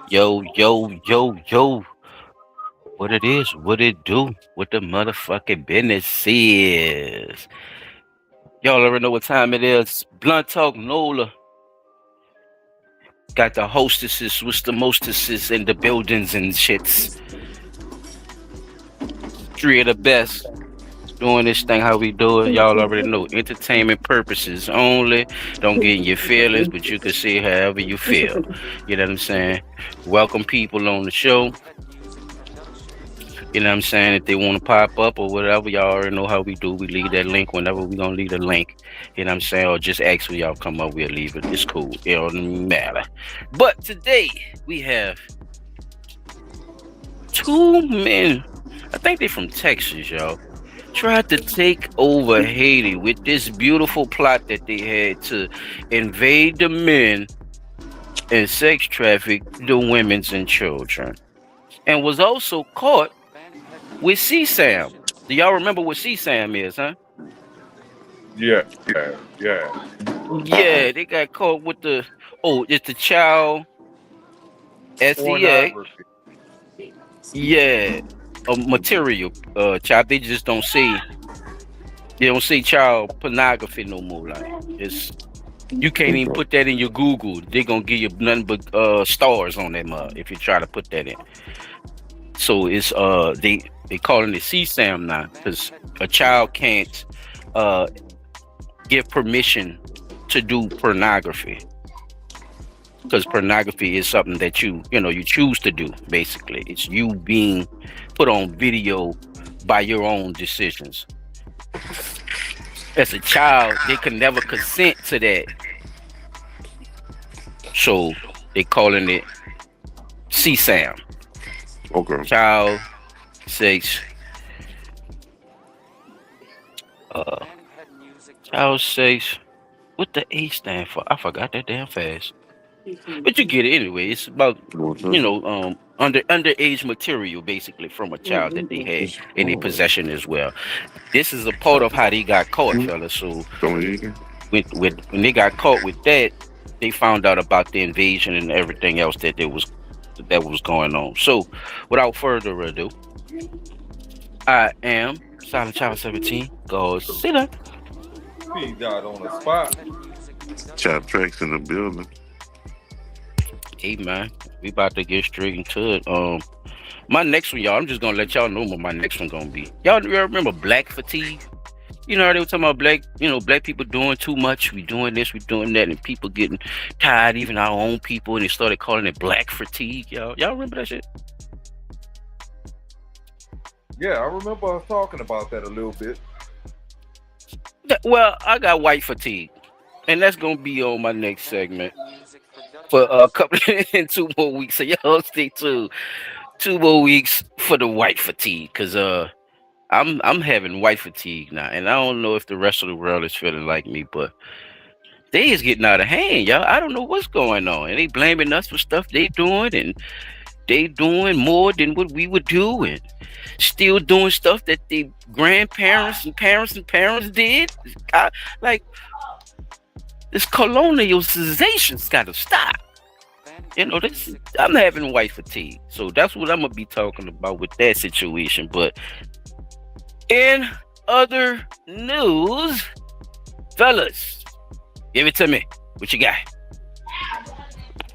Yo, yo, yo, yo. What it is, what it do, what the motherfucking business is. Y'all already know what time it is. Blunt Talk Nola. Got the hostesses, what's the mostesses in the buildings and shits. Three of the best. Doing this thing how we do it. Y'all already know. Entertainment purposes only. Don't get in your feelings, but you can see however you feel. You know what I'm saying? Welcome people on the show. You know what I'm saying? If they want to pop up or whatever, y'all already know how we do. We leave that link whenever we gonna leave the link. You know what I'm saying? Or just ask when y'all come up, we'll leave it. It's cool. It don't matter. But today we have two men. I think they're from Texas, y'all. Tried to take over Haiti with this beautiful plot that they had to invade the men and sex traffic the women's and children. And was also caught with CSAM. Do y'all remember what CSAM is, huh? Yeah. Yeah, they got caught with it's the child SEX. Pornography. Yeah, a material child. They don't say child pornography no more. Like it's you can't even put that in your Google. They're gonna give you nothing but stars on them if you try to put that in. So it's they calling it CSAM now because a child can't uh give permission to do pornography because pornography is something that you choose to do. Basically, it's you being put on video by your own decisions. As a child, they can never consent to that, so they calling it CSAM, Okay. child sex uh child sex. What the A stand for? I forgot that damn fast. But you get it anyway. It's about underage material basically from a child that they had in their possession as well. This is a part of how they got caught, fellas. So when they got caught with that, they found out about the invasion and everything else that was going on. So without further ado, I am Silent Child 17. Go sit up. He got on the spot. Chap tracks in the building. Hey man, we about to get straight into it. My next one, y'all. I'm just gonna let y'all know what my next one gonna be. Y'all remember black fatigue? You know, they were talking about black people doing too much. We doing this, we doing that, and people getting tired, even our own people, and they started calling it black fatigue. Y'all remember that shit? Yeah, I remember us talking about that a little bit. Well, I got white fatigue, and that's gonna be on my next segment for a couple in 2 more weeks. So y'all stay tuned. 2 more weeks for the white fatigue, cause I'm having white fatigue now, and I don't know if the rest of the world is feeling like me, but they is getting out of hand, y'all. I don't know what's going on, and they blaming us for stuff they doing, and they doing more than what we would do, and still doing stuff that the grandparents and parents and parents did. Like this colonialization's got to stop. This I'm having white fatigue, so that's what I'm gonna be talking about with that situation. But in other news, fellas, give it to me. What you got?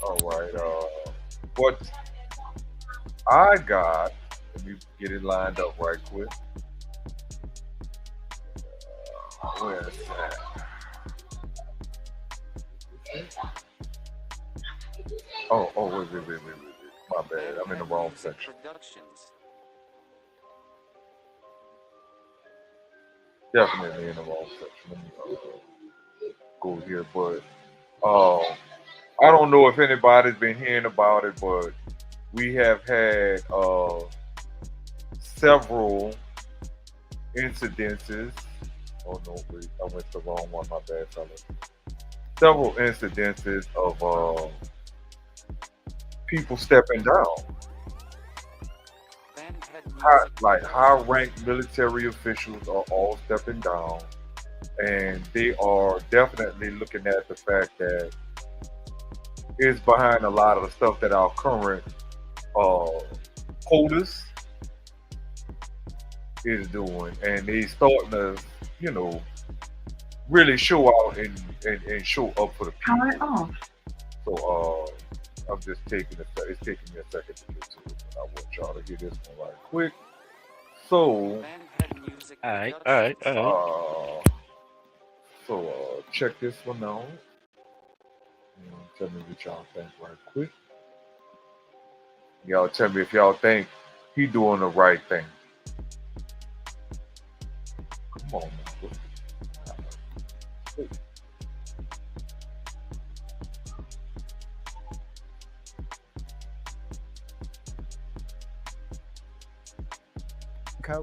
All right. What I got, let me get it lined up right quick. Where is that? Wait. My bad. I'm in the wrong section. Definitely in the wrong section. Let me go here, but I don't know if anybody's been hearing about it, but we have had several incidences. Oh no, wait, I went to the wrong one. My bad, fellas. Several incidences of people stepping down. High-ranked military officials are all stepping down, and they are definitely looking at the fact that is behind a lot of the stuff that our current uh, POTUS is doing, and they starting to, you know, really show out and show up for the Power people. off. So I'm just taking it's taking me a second to get to it, but I want y'all to hear this one right quick. So All right. uh, check this one out. Tell me what y'all think right quick. Y'all tell me if y'all think he doing the right thing. Come on, man.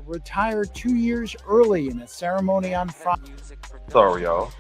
Retired 2 years early in a ceremony on Friday. Sorry, y'all.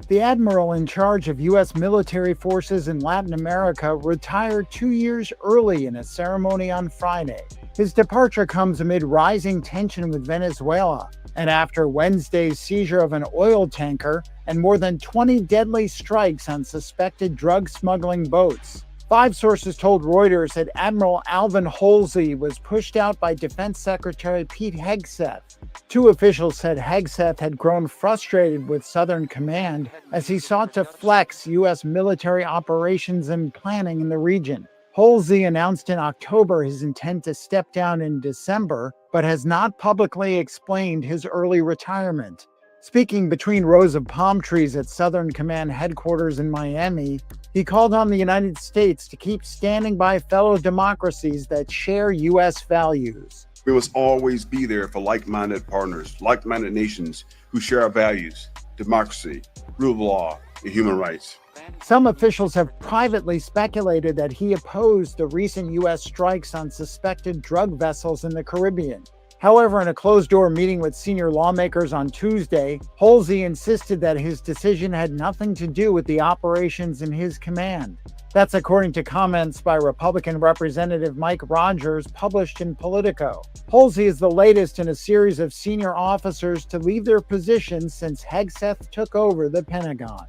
The admiral in charge of U.S. military forces in Latin America retired 2 years early in a ceremony on Friday. His departure comes amid rising tension with Venezuela, and after Wednesday's seizure of an oil tanker and more than 20 deadly strikes on suspected drug smuggling boats. 5 sources told Reuters that Admiral Alvin Halsey was pushed out by Defense Secretary Pete Hegseth. 2 officials said Hegseth had grown frustrated with Southern Command as he sought to flex U.S. military operations and planning in the region. Halsey announced in October his intent to step down in December, but has not publicly explained his early retirement. Speaking between rows of palm trees at Southern Command headquarters in Miami, he called on the United States to keep standing by fellow democracies that share U.S. values. We must always be there for like-minded partners, like-minded nations who share our values, democracy, rule of law, and human rights. Some officials have privately speculated that he opposed the recent U.S. strikes on suspected drug vessels in the Caribbean. However, in a closed-door meeting with senior lawmakers on Tuesday, Halsey insisted that his decision had nothing to do with the operations in his command. That's according to comments by Republican Representative Mike Rogers published in Politico. Halsey is the latest in a series of senior officers to leave their positions since Hegseth took over the Pentagon.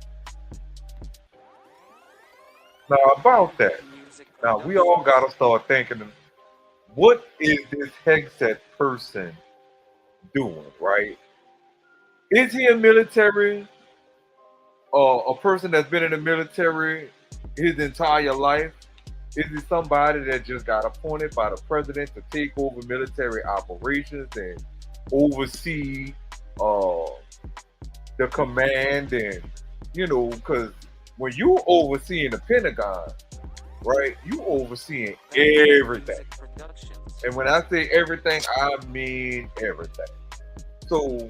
Now about that. Now we all gotta start thinking, what is this Hegseth person doing, right? Is he a military, a person that's been in the military his entire life? Is he somebody that just got appointed by the president to take over military operations and oversee the command? And, you know, because when you overseeing the Pentagon, right, you overseeing everything. And when I say everything, I mean everything. So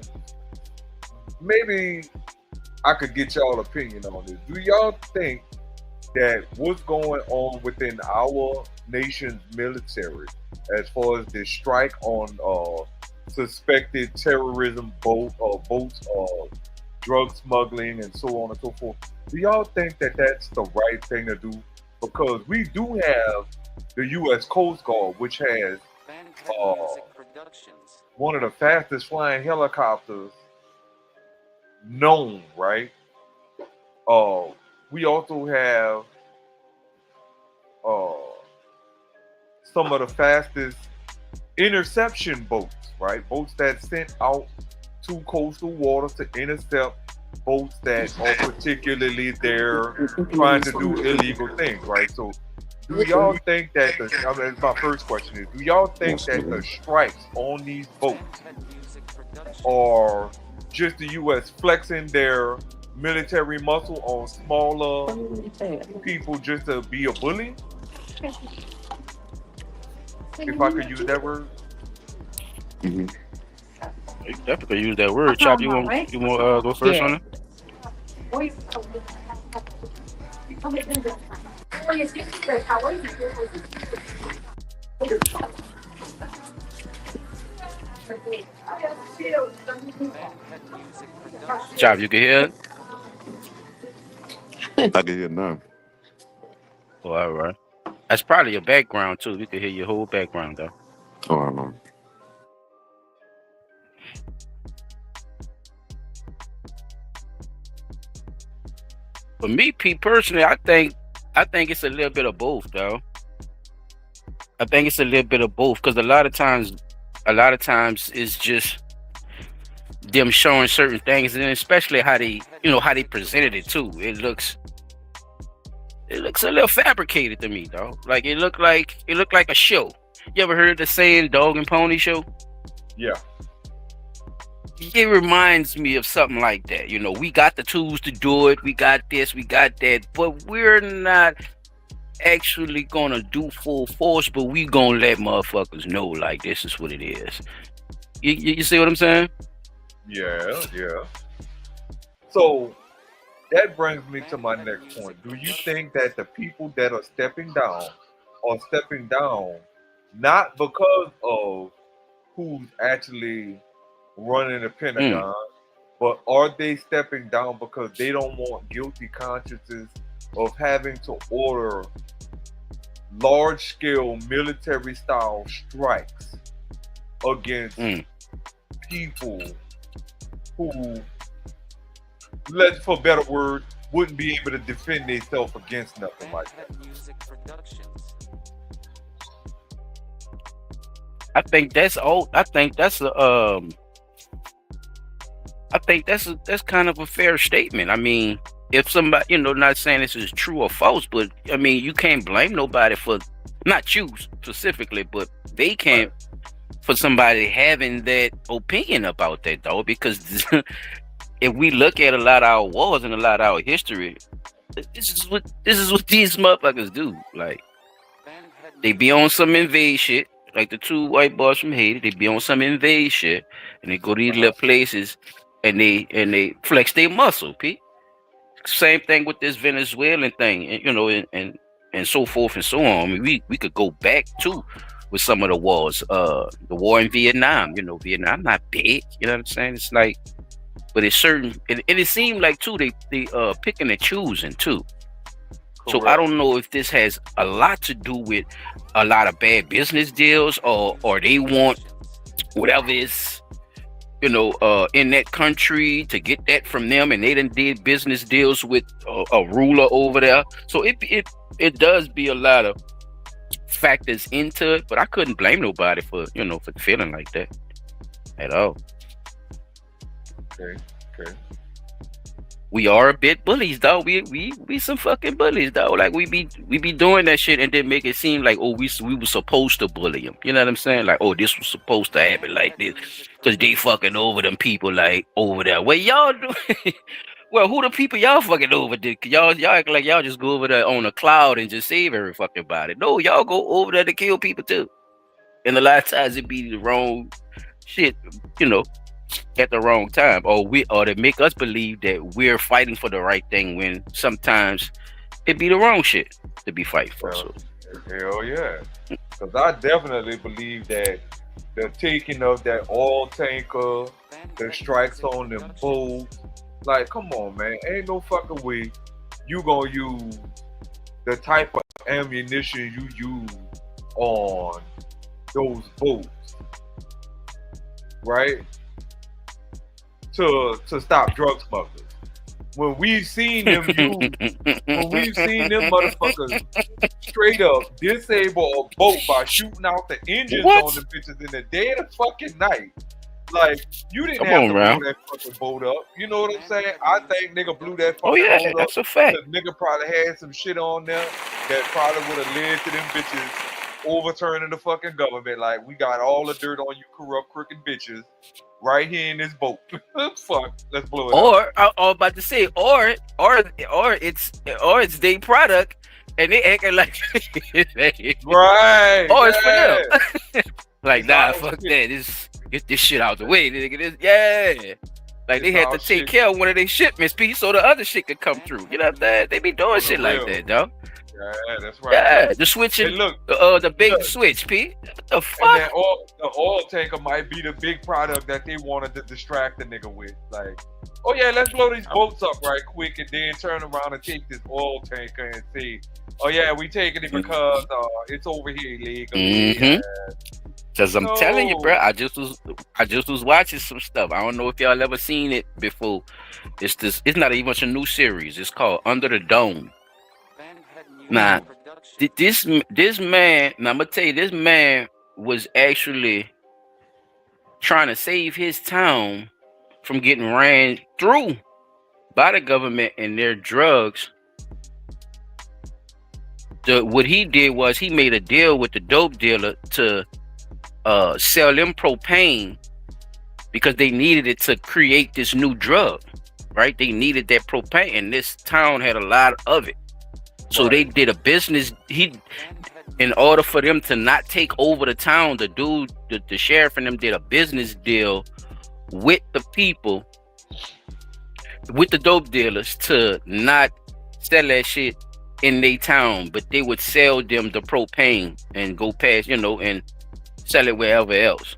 maybe I could get y'all opinion on this. Do y'all think that what's going on within our nation's military, as far as the strike on suspected terrorism boats, drug smuggling, and so on and so forth, do y'all think that that's the right thing to do? Because we do have the U.S. Coast Guard, which has one of the fastest flying helicopters known, right? We also have some of the fastest interception boats, right? Boats that sent out to coastal waters to intercept boats that are particularly there trying to do illegal things, right? So do y'all think that my first question is, do y'all think that the strikes on these boats are just the U.S. flexing their military muscle on smaller people just to be a bully? If I could use that word. Mm-hmm. You definitely use that word. Chop, you want go first on it? Chop, you can hear it? I can hear now. Oh, all right. That's probably your background too. We can hear your whole background though. Oh, I know. For me, Pete, personally, I think I think it's a little bit of both, though. I think it's a little bit of both because a lot of times it's just them showing certain things, and especially how they presented it too. It looks a little fabricated to me, though. Like it looked like a show. You ever heard the saying "dog and pony show"? Yeah. It reminds me of something like that. We got the tools to do it. We got this, we got that, but we're not actually gonna do full force. But we gonna let motherfuckers know, like, this is what it is. You see what I'm saying? Yeah. Yeah. So that brings me to my next point. Do you think that the people that are stepping down not because of who's actually running the Mm. Pentagon, but are they stepping down because they don't want guilty consciences of having to order large scale military style strikes against Mm. people who, let's for a better word, wouldn't be able to defend themselves against nothing like that? I think that's all. I think that's kind of a fair statement. I mean, if somebody, not saying this is true or false, but I mean, you can't blame nobody for, not you specifically, but they can't for somebody having that opinion about that, though, because if we look at a lot of our wars and a lot of our history, this is what these motherfuckers do. Like, they be on some invade shit, like the two white boys from Haiti. They be on some invade shit, and they go to these little places, and they flex their muscle. P. Same thing with this Venezuelan thing, and so forth and so on. I mean, we could go back too with some of the wars. The war in Vietnam. Vietnam not big. You know what I'm saying? It's like, but it's certain, and it seemed like too they picking and choosing too. So I Correct. don't know if this has a lot to do with a lot of bad business deals, or they want whatever is in that country to get that from them, and they done did business deals with a ruler over there. So it does be a lot of factors into it, but I couldn't blame nobody for feeling like that at all. Okay. Okay. We are a bit bullies, though. We some fucking bullies, though. Like, we be doing that shit and then make it seem like, oh, we were supposed to bully them. You know what I'm saying? Like, oh, this was supposed to happen like this because they fucking over them people like over there. Well, y'all do. Well, who the people y'all fucking over did? Y'all act like y'all just go over there on a cloud and just save every fucking body. No, y'all go over there to kill people too. And a lot of times it be the wrong shit, you know, at the wrong time, or to make us believe that we're fighting for the right thing when sometimes it be the wrong shit to be fighting for. So, Hell yeah. Because I definitely believe that the taking of that oil tanker, the strikes on them boats, like, come on, man. Ain't no fucking way you gonna use the type of ammunition you use on those boats, right? To stop drug smugglers. When we've seen them motherfuckers straight up disable a boat by shooting out the engines What? on the bitches in the dead of fucking night. Like, you didn't Come have on, to man. blow that fucking boat up. You know what I'm saying? I think nigga blew that fucking Oh yeah, boat up. that's a fact. The nigga probably had some shit on there that probably would have led to them bitches overturning the fucking government. Like, we got all the dirt on you corrupt, crooked bitches right here in this boat. Fuck, let's blow it up. Or I was about to say, or it's their product, and they acting like Right. oh, it's for yeah. them. Like, It's nah, our fuck shit. that. Get this shit out the way, nigga. Yeah. Like, they It's had our to take shit. care of one of their shipments, P, so the other shit could come through. You know what I'm saying? They be doing On the shit like real. that, dog. Yeah, that's right. Yeah, the Hey, switching, look, the big look. switch, P. What the and fuck? the oil tanker might be the big product that they wanted to distract the nigga with. Like, oh yeah, let's blow these boats up right quick and then turn around and take this oil tanker and say, oh yeah, we taking it because it's over here illegally. Mm-hmm. Cause I'm telling you, No. bro, I just was watching some stuff. I don't know if y'all ever seen it before. It's not even a new series. It's called Under the Dome. Nah, this man. Now I'm gonna tell you, this man was actually trying to save his town from getting ran through by the government and their drugs. What he did was he made a deal with the dope dealer to sell them propane because they needed it to create this new drug, right? They needed that propane, and this town had a lot of it. So they did a business. In order for them to not take over the town, the sheriff and them did a business deal with the people, with the dope dealers, to not sell that shit in their town, but they would sell them the propane and go past, and sell it wherever else.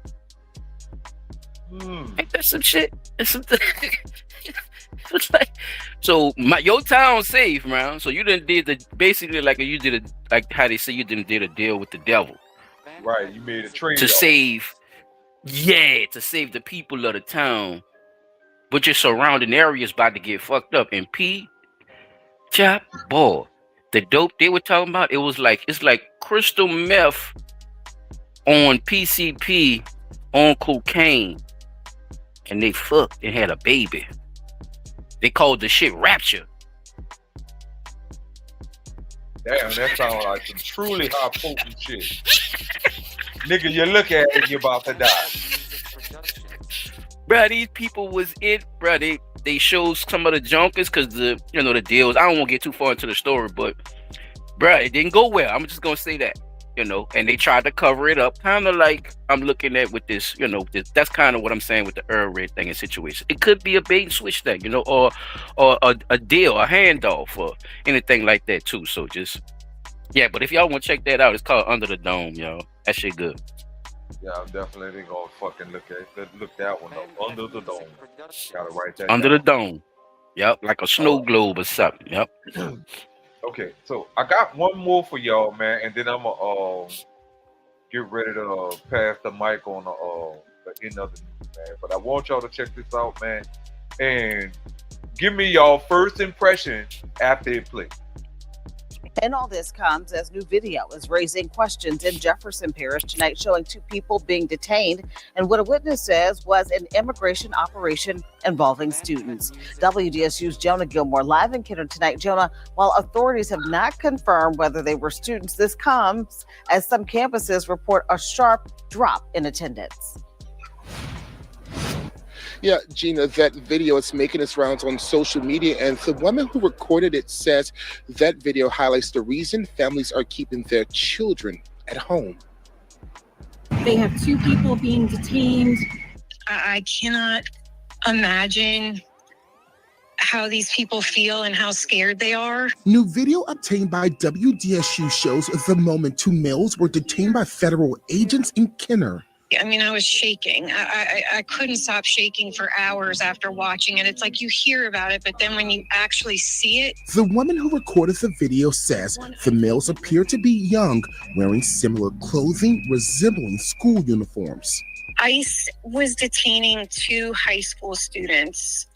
Ain't that some shit? It's something. It's like, so your town's safe, man. So you didn't basically like you did like how they say you did a deal with the devil. Right, you made a trade to save the people of the town, but your surrounding areas about to get fucked up. And chop boy, the dope they were talking about, it's like crystal meth on PCP on cocaine, and they fucked and had a baby. They called the shit rapture. Damn, that sounds like some truly high potent shit. Nigga, you look at it, you're about to die. Bruh, these people was bruh. They showed some of the junkers because the deals. I don't want to get too far into the story, but bruh, it didn't go well. I'm just gonna say that. And they tried to cover it up, kind of like I'm looking at with this, that's kind of what I'm saying with the red thing and situation. It could be a bait and switch thing, or a deal, a handoff, or anything like that too. So but if y'all want to check that out, it's called Under the Dome, y'all. That shit good. Yeah, I'm definitely gonna fucking look that one up. Under the Dome. Gotta write that Under down. the Dome. Yep, like a snow globe or something. Yep. Okay, so I got one more for y'all, man, and then I'm gonna get ready to pass the mic on the end of the news, man. But I want y'all to check this out, man, and give me y'all first impression after it plays. And all this comes as new video is raising questions in Jefferson Parish tonight, showing two people being detained and what a witness says was an immigration operation involving students. WDSU's Jonah Gilmore live in Kenner tonight. Jonah, while authorities have not confirmed whether they were students, this comes as some campuses report a sharp drop in attendance. Yeah, Gina, that video is making its rounds on social media, and the woman who recorded it says that video highlights the reason families are keeping their children at home. They have two people being detained. I cannot imagine how these people feel and how scared they are. New video obtained by WDSU shows the moment two males were detained by federal agents in Kenner. I mean, I was shaking. I couldn't stop shaking for hours after watching it. It's like you hear about it, but then when you actually see it. The woman who recorded the video says the males appear to be young, wearing similar clothing resembling school uniforms. ICE was detaining two high school students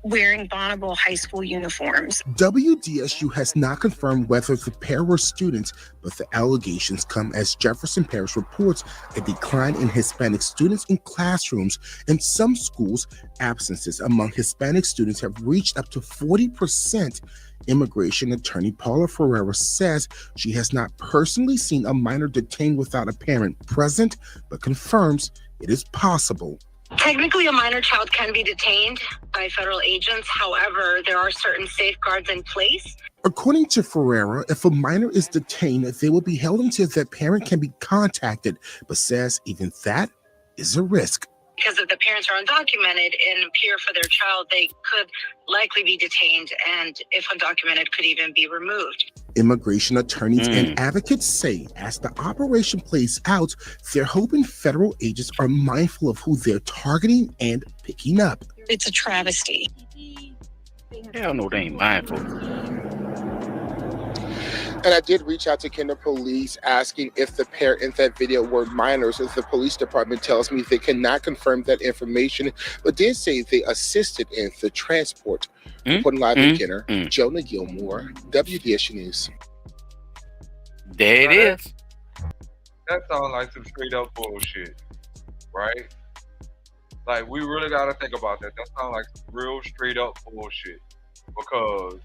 wearing Bonneville high school uniforms. WDSU has not confirmed whether the pair were students, but the allegations come as Jefferson Parish reports a decline in Hispanic students in classrooms. In some schools, absences among Hispanic students have reached up to 40%. Immigration attorney Paula Ferreira says she has not personally seen a minor detained without a parent present, but confirms it is possible. Technically, a minor child can be detained by federal agents. However, there are certain safeguards in place. According to Ferreira, if a minor is detained, they will be held until their parent can be contacted, but says even that is a risk. Because if the parents are undocumented and appear for their child, they could likely be detained, and if undocumented, could even be removed. Immigration attorneys and advocates say as the operation plays out, they're hoping federal agents are mindful of who they're targeting and picking up. It's a travesty. Hell no, they ain't mindful. And I did reach out to Kenner Police asking if the pair in that video were minors. As the police department tells me they cannot confirm that information, but did say they assisted in the transport. Reporting live in Kenner, Jonah Gilmore, WDSU News. There it Now, is. that sounds like some straight up bullshit, right? Like we really gotta think about that. That sounds like some real straight up bullshit. Because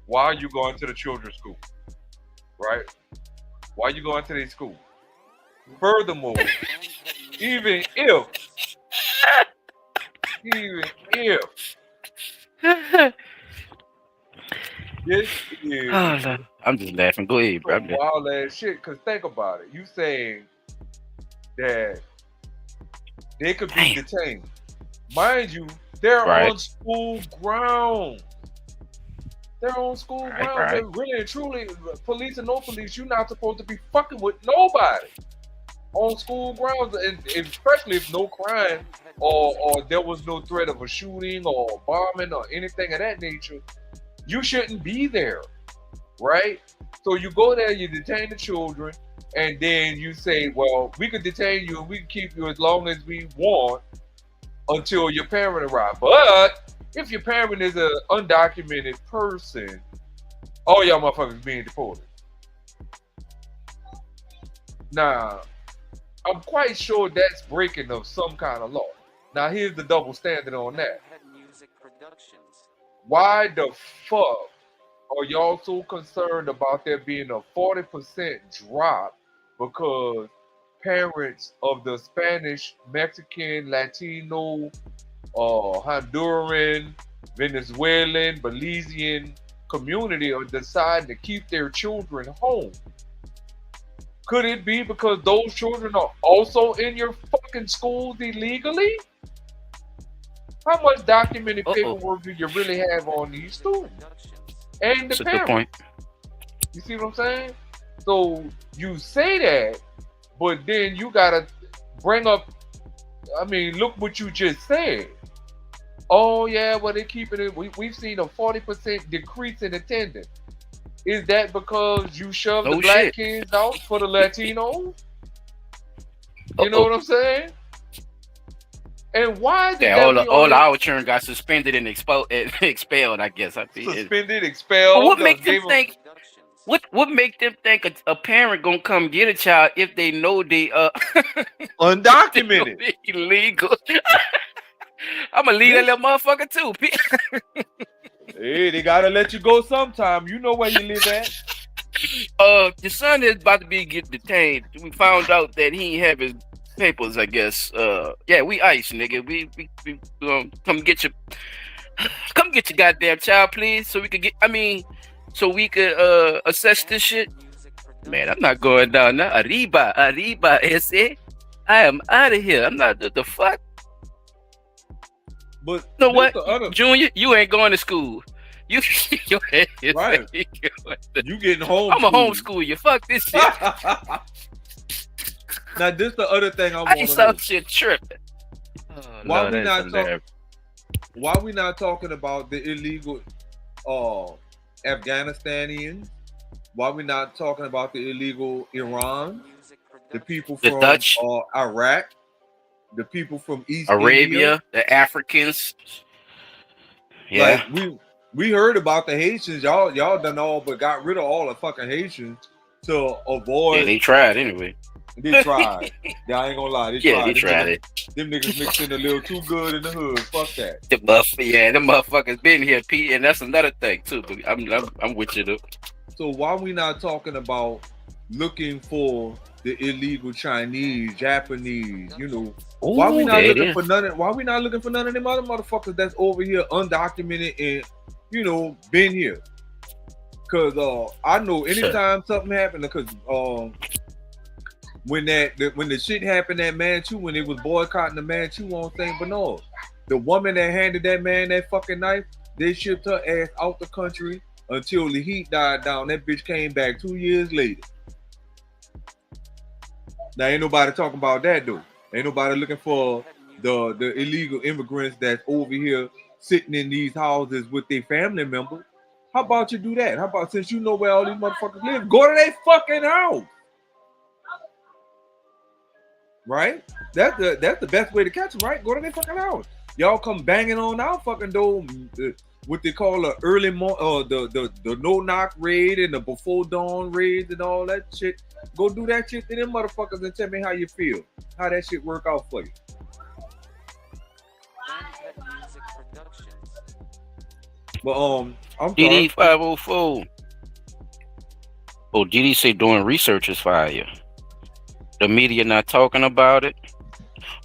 why are you going to the children's school, right? Why are you going to their school? Furthermore, even if, even if this is Oh, no. I'm just laughing. Go ahead, bro. some wild ass shit, because think about it. You saying that they could be Damn. detained. Mind you, they're Right. on school grounds. They're on school Right, grounds. right. They're really and truly, police and no police, you're not supposed to be fucking with nobody on school grounds, and especially if no crime or there was no threat of a shooting or bombing or anything of that nature. You shouldn't be there, right? So you go there, you detain the children, and then you say, well, we could detain you and we can keep you as long as we want until your parent arrives. But if your parent is an undocumented person, all y'all motherfuckers being deported. Now, I'm quite sure that's breaking of some kind of law. Now, here's the double standard on that. Why the fuck are y'all so concerned about there being a 40% drop because parents of the Spanish, Mexican, Latino, Honduran, Venezuelan, Belizean community are deciding to keep their children home? Could it be because those children are also in your fucking schools illegally? How much documented paperwork do you really have on these students and the That's a good parents? point. You see what I'm saying? So you say that, but then you gotta bring up. I mean, look what you just said. Oh yeah, well they're keeping it. We've seen a 40% decrease in attendance. Is that because you shoved the No black shit. kids out for the Latinos? You know what I'm saying? And why did Yeah, that all be all on our children got suspended and expelled. I guess. I think. suspended, But expelled? what make them gave them- think? What make them think a parent gonna come get a child if they know they undocumented, illegal? I'm a legal little motherfucker too. Hey, they gotta let you go sometime. You know where you live at. The son is about to be get detained. We found out that he ain't have his papers. I guess. Yeah, we ice, nigga. We come get your goddamn child, please, so we could get. I mean, so we could assess this shit. Man, I'm not going down now. Arriba, ese. I am out of here. I'm not the fuck. But you know what, Junior? You ain't going to school. You your head is right. You getting home? I'm a homeschool you. Fuck this shit. Now this the other thing I I want ain't to some know. shit tripping. Why we not talking about the illegal Afghanistanians? Why we not talking about the illegal Iran? The people from Dutch, Iraq, the people from East Arabia, India. the Africans. Yeah, Like we heard about the Haitians. Y'all done all but got rid of all the fucking Haitians to avoid. Yeah, they tried anyway. They tried. Yeah, I ain't gonna lie. They tried it. Them niggas mixed in a little too good in the hood. Fuck that. The motherfuckers been here, Pete, and that's another thing too. But I'm with you though. So why we not talking about looking for the illegal Chinese, Japanese? You know, why we not looking for none? Why we not looking for none of them other motherfuckers that's over here undocumented and been here? Cause I know anytime something happened, because when the shit happened at Manchu, when it was boycotting the Manchu on thing, but no, the woman that handed that man that fucking knife, they shipped her ass out the country until the heat died down. That bitch came back 2 years later. Now ain't nobody talking about that though. Ain't nobody looking for the illegal immigrants that's over here sitting in these houses with their family members. How about you do that? How about, since you know where all these motherfuckers live, go to their fucking house. Right? That's the best way to catch them, right? Go to their fucking house. Y'all come banging on our fucking door, what they call the the no knock raid and the before dawn raids and all that shit. Go do that shit to them motherfuckers and tell me how you feel. How that shit work out for you. But I'm sorry. DD 504. Oh, DD say doing research is fire. The media not talking about it.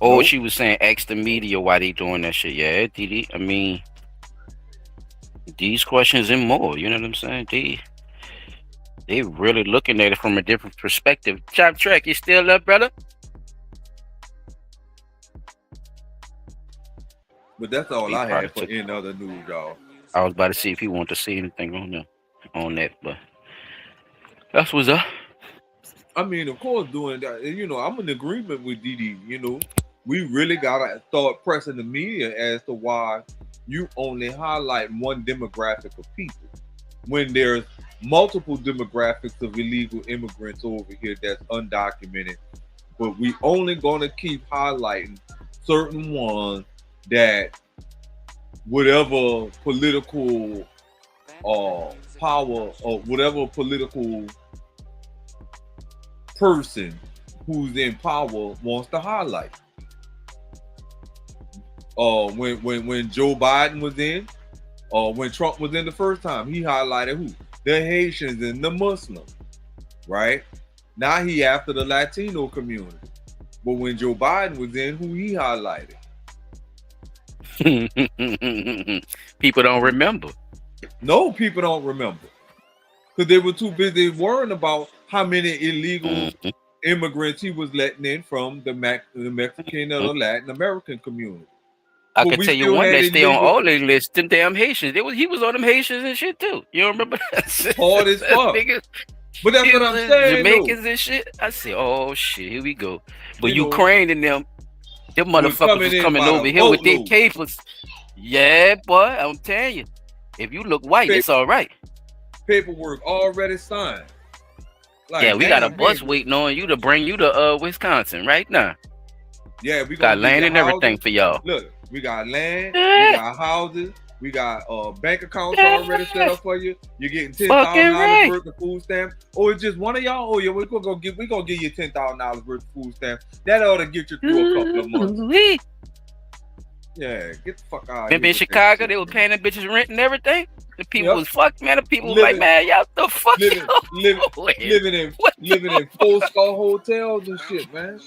Oh, Nope. she was saying ask the media why they doing that shit. Yeah, DD. I mean, these questions and more. You know what I'm saying? They really looking at it from a different perspective. Chop Track, you still up, brother? But that's all He I probably had for took- any other news, y'all. I was about to see if he wanted to say anything on that, but that's what's up. I mean, of course, doing that, you know, I'm in agreement with DD. You know, we really gotta start pressing the media as to why you only highlight one demographic of people when there's multiple demographics of illegal immigrants over here that's undocumented, but we only gonna keep highlighting certain ones that whatever political power or whatever political person who's in power wants to highlight. When Joe Biden was in, when Trump was in the first time, he highlighted who? The Haitians and the Muslims, right? Now he after the Latino community. But when Joe Biden was in, who he highlighted? People don't remember. No, people don't remember. Because they were too busy worrying about how many illegal immigrants he was letting in from the Mexican or the Latin American community. I But can we tell you still one had that stay on illegal- all their lists. Them damn Haitians. He was on them Haitians and shit too. You don't remember that? Hard as fuck. Niggas, But that's what I'm saying. Jamaicans and shit. I said, oh shit, here we go. But You know, Ukraine and them motherfuckers coming was in coming by the over here with their boatload. capers. Yeah, boy, I'm telling you. If you look white, it's all right. Paperwork already signed. Like, Yeah, we got a damn, bus man. waiting on you to bring you to Wisconsin right now. Yeah, we Got gonna land get and your everything houses. for y'all. Look, we got land, Yeah. we got houses, we got bank accounts Yeah. already set up for you. You're getting Fucking $10,000 right. worth of food stamps. Or it's just one of y'all. Oh yeah, we gonna give you $10,000 worth of food stamps. That ought to get you through a couple of months. Ooh-wee. Yeah, get the fuck out. Remember in Chicago, they were paying them bitches rent and everything. The people Yep. was fucked, man. The people was like, Living- man, y'all the fuck living y'all doing? living in 4-star hotels and shit, man.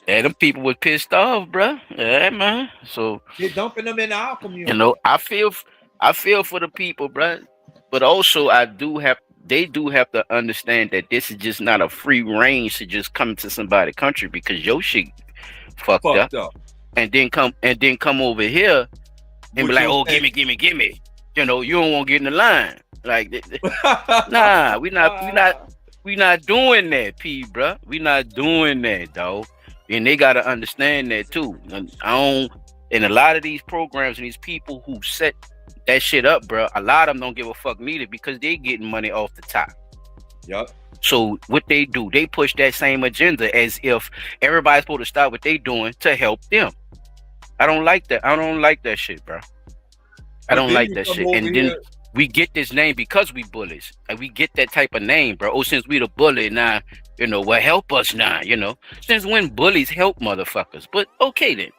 Yeah, them people was pissed off, bro. Yeah, man. So They're dumping them in our community. you know, I feel for the people, bro. But also, they do have to understand that this is just not a free range to just come to somebody's country because your shit fucked up. And then come over here and be like, oh, gimme. You know, you don't want to get in the line. Like, nah, we not doing that, P, bro. We not doing that, dog. And they gotta understand that too. And a lot of these programs and these people who set that shit up, bro, a lot of them don't give a fuck neither because they getting money off the top. Yep. So what they do, they push that same agenda as if everybody's supposed to stop what they doing to help them. I don't like that. I don't like that shit, bro. I don't like that shit. And then we get this name because we bullies. And we get that type of name, bro. Oh, since we the bully now, you know, well, help us now, you know. Since when bullies help motherfuckers? But okay then.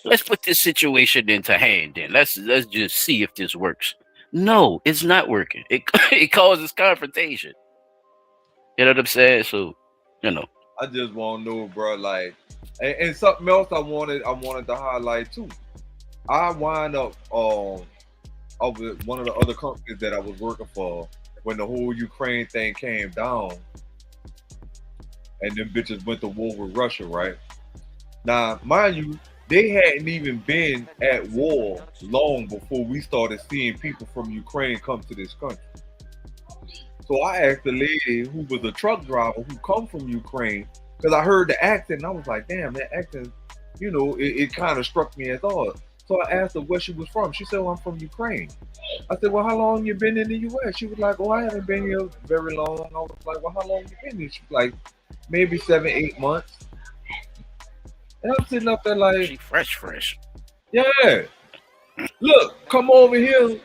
Let's put this situation into hand then. Let's just see if this works. No, it's not working. It causes confrontation. You know what I'm saying? So, you know. I just want to know, bro, like, and something else I wanted to highlight too. I wind up with one of the other companies that I was working for when the whole Ukraine thing came down, and them bitches went to war with Russia, right? Now, mind you, they hadn't even been at war long before we started seeing people from Ukraine come to this country. So I asked the lady who was a truck driver who come from Ukraine, because I heard the accent and I was like, damn, that accent, you know, it kind of struck me as odd. So I asked her where she was from. She said, well, I'm from Ukraine. I said, well, how long you been in the U.S.? She was like, oh, I haven't been here very long. I was like, well, how long you been here? She was like, maybe 7-8 months. And I'm sitting up there like, She fresh. yeah. Look, come over here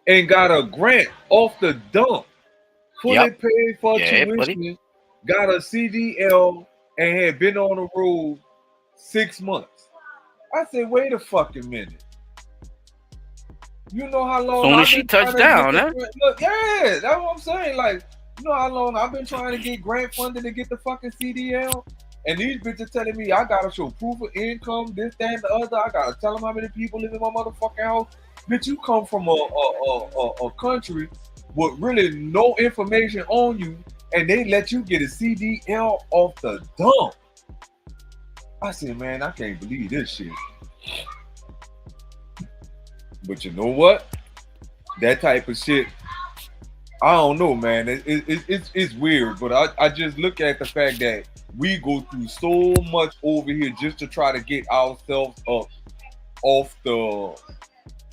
and got a grant off the dump, fully Yep. paid for Yeah, buddy. tuition, got a CDL, and had been on the road 6 months. I said, wait a fucking minute. You know how long Soon as I've she been trying touched to get down, the huh? look, yeah, that's what I'm saying. Like, you know how long I've been trying to get grant funding to get the fucking CDL? And these bitches telling me I gotta show proof of income, this, that, and the other. I gotta tell them how many people live in my motherfucking house. Bitch, you come from a country with really no information on you, and they let you get a CDL off the dump. I said, man, I can't believe this shit. But you know what? That type of shit, I don't know, man. It's weird, but I just look at the fact that we go through so much over here just to try to get ourselves up off the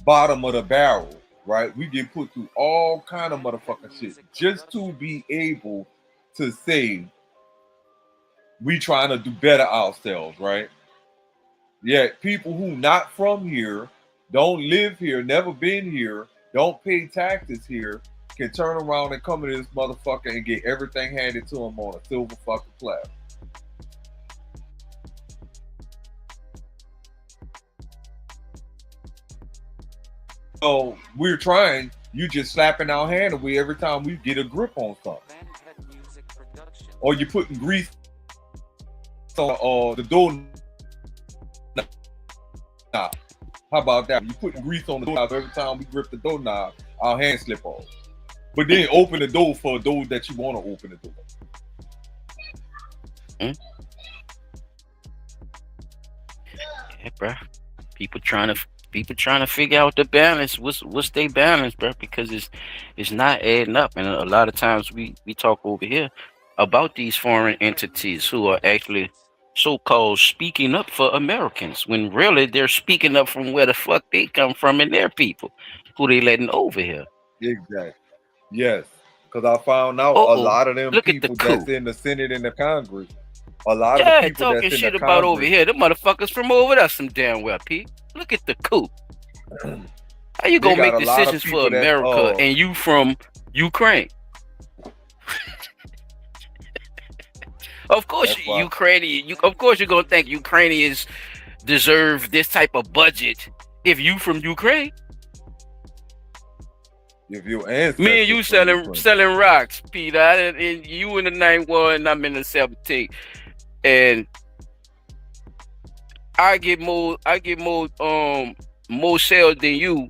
bottom of the barrel, right? We get put through all kind of motherfucking shit just to be able to say we trying to do better ourselves, right? Yet people who not from here, don't live here, never been here, don't pay taxes here, can turn around and come into this motherfucker and get everything handed to them on a silver fucking platter. So we're trying, you just slapping our hand away every time we get a grip on something. Or you putting grease on the door knob. How about that? You putting grease on the doorknob every time we grip the doorknob, our hands slip off. But then open the door for those that you want to open the door. Yeah, bro. People trying to figure out the balance. What's their balance, bro? Because it's not adding up. And a lot of times we talk over here about these foreign entities who are actually so-called speaking up for Americans, when really they're speaking up from where the fuck they come from and their people, who they letting over here. Exactly. Yes. Because I found out a lot of them Look at the people coup. that's in the Senate and the Congress, a lot of Yeah, the people talking that's in shit the about over Congress, here. The motherfuckers from over there some damn well, Pete. Look at the coup. How you they gonna got make a lot of decisions people for that America and you from Ukraine? Of course, That's why. Ukrainian. Of course, you're gonna think Ukrainians deserve this type of budget if you from Ukraine. if your ancestors Me and you from Ukraine. selling rocks, Peter. And you in the 91, and I'm in the 17, and I get more sales than you.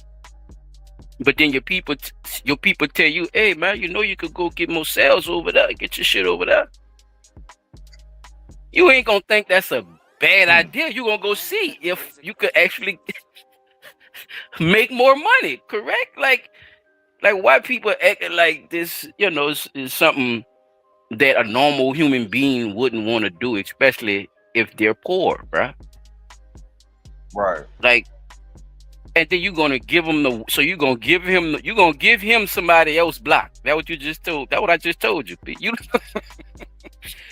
But then your people tell you, hey man, you know you could go get more sales over there, get your shit over there. You ain't gonna think that's a bad idea. You gonna go see if you could actually make more money, correct? Like why people acting like this, is something that a normal human being wouldn't want to do, especially if they're poor, bruh. Right. Like, and then you're gonna give him you're gonna give him somebody else block. That what you just told. That what I just told you. You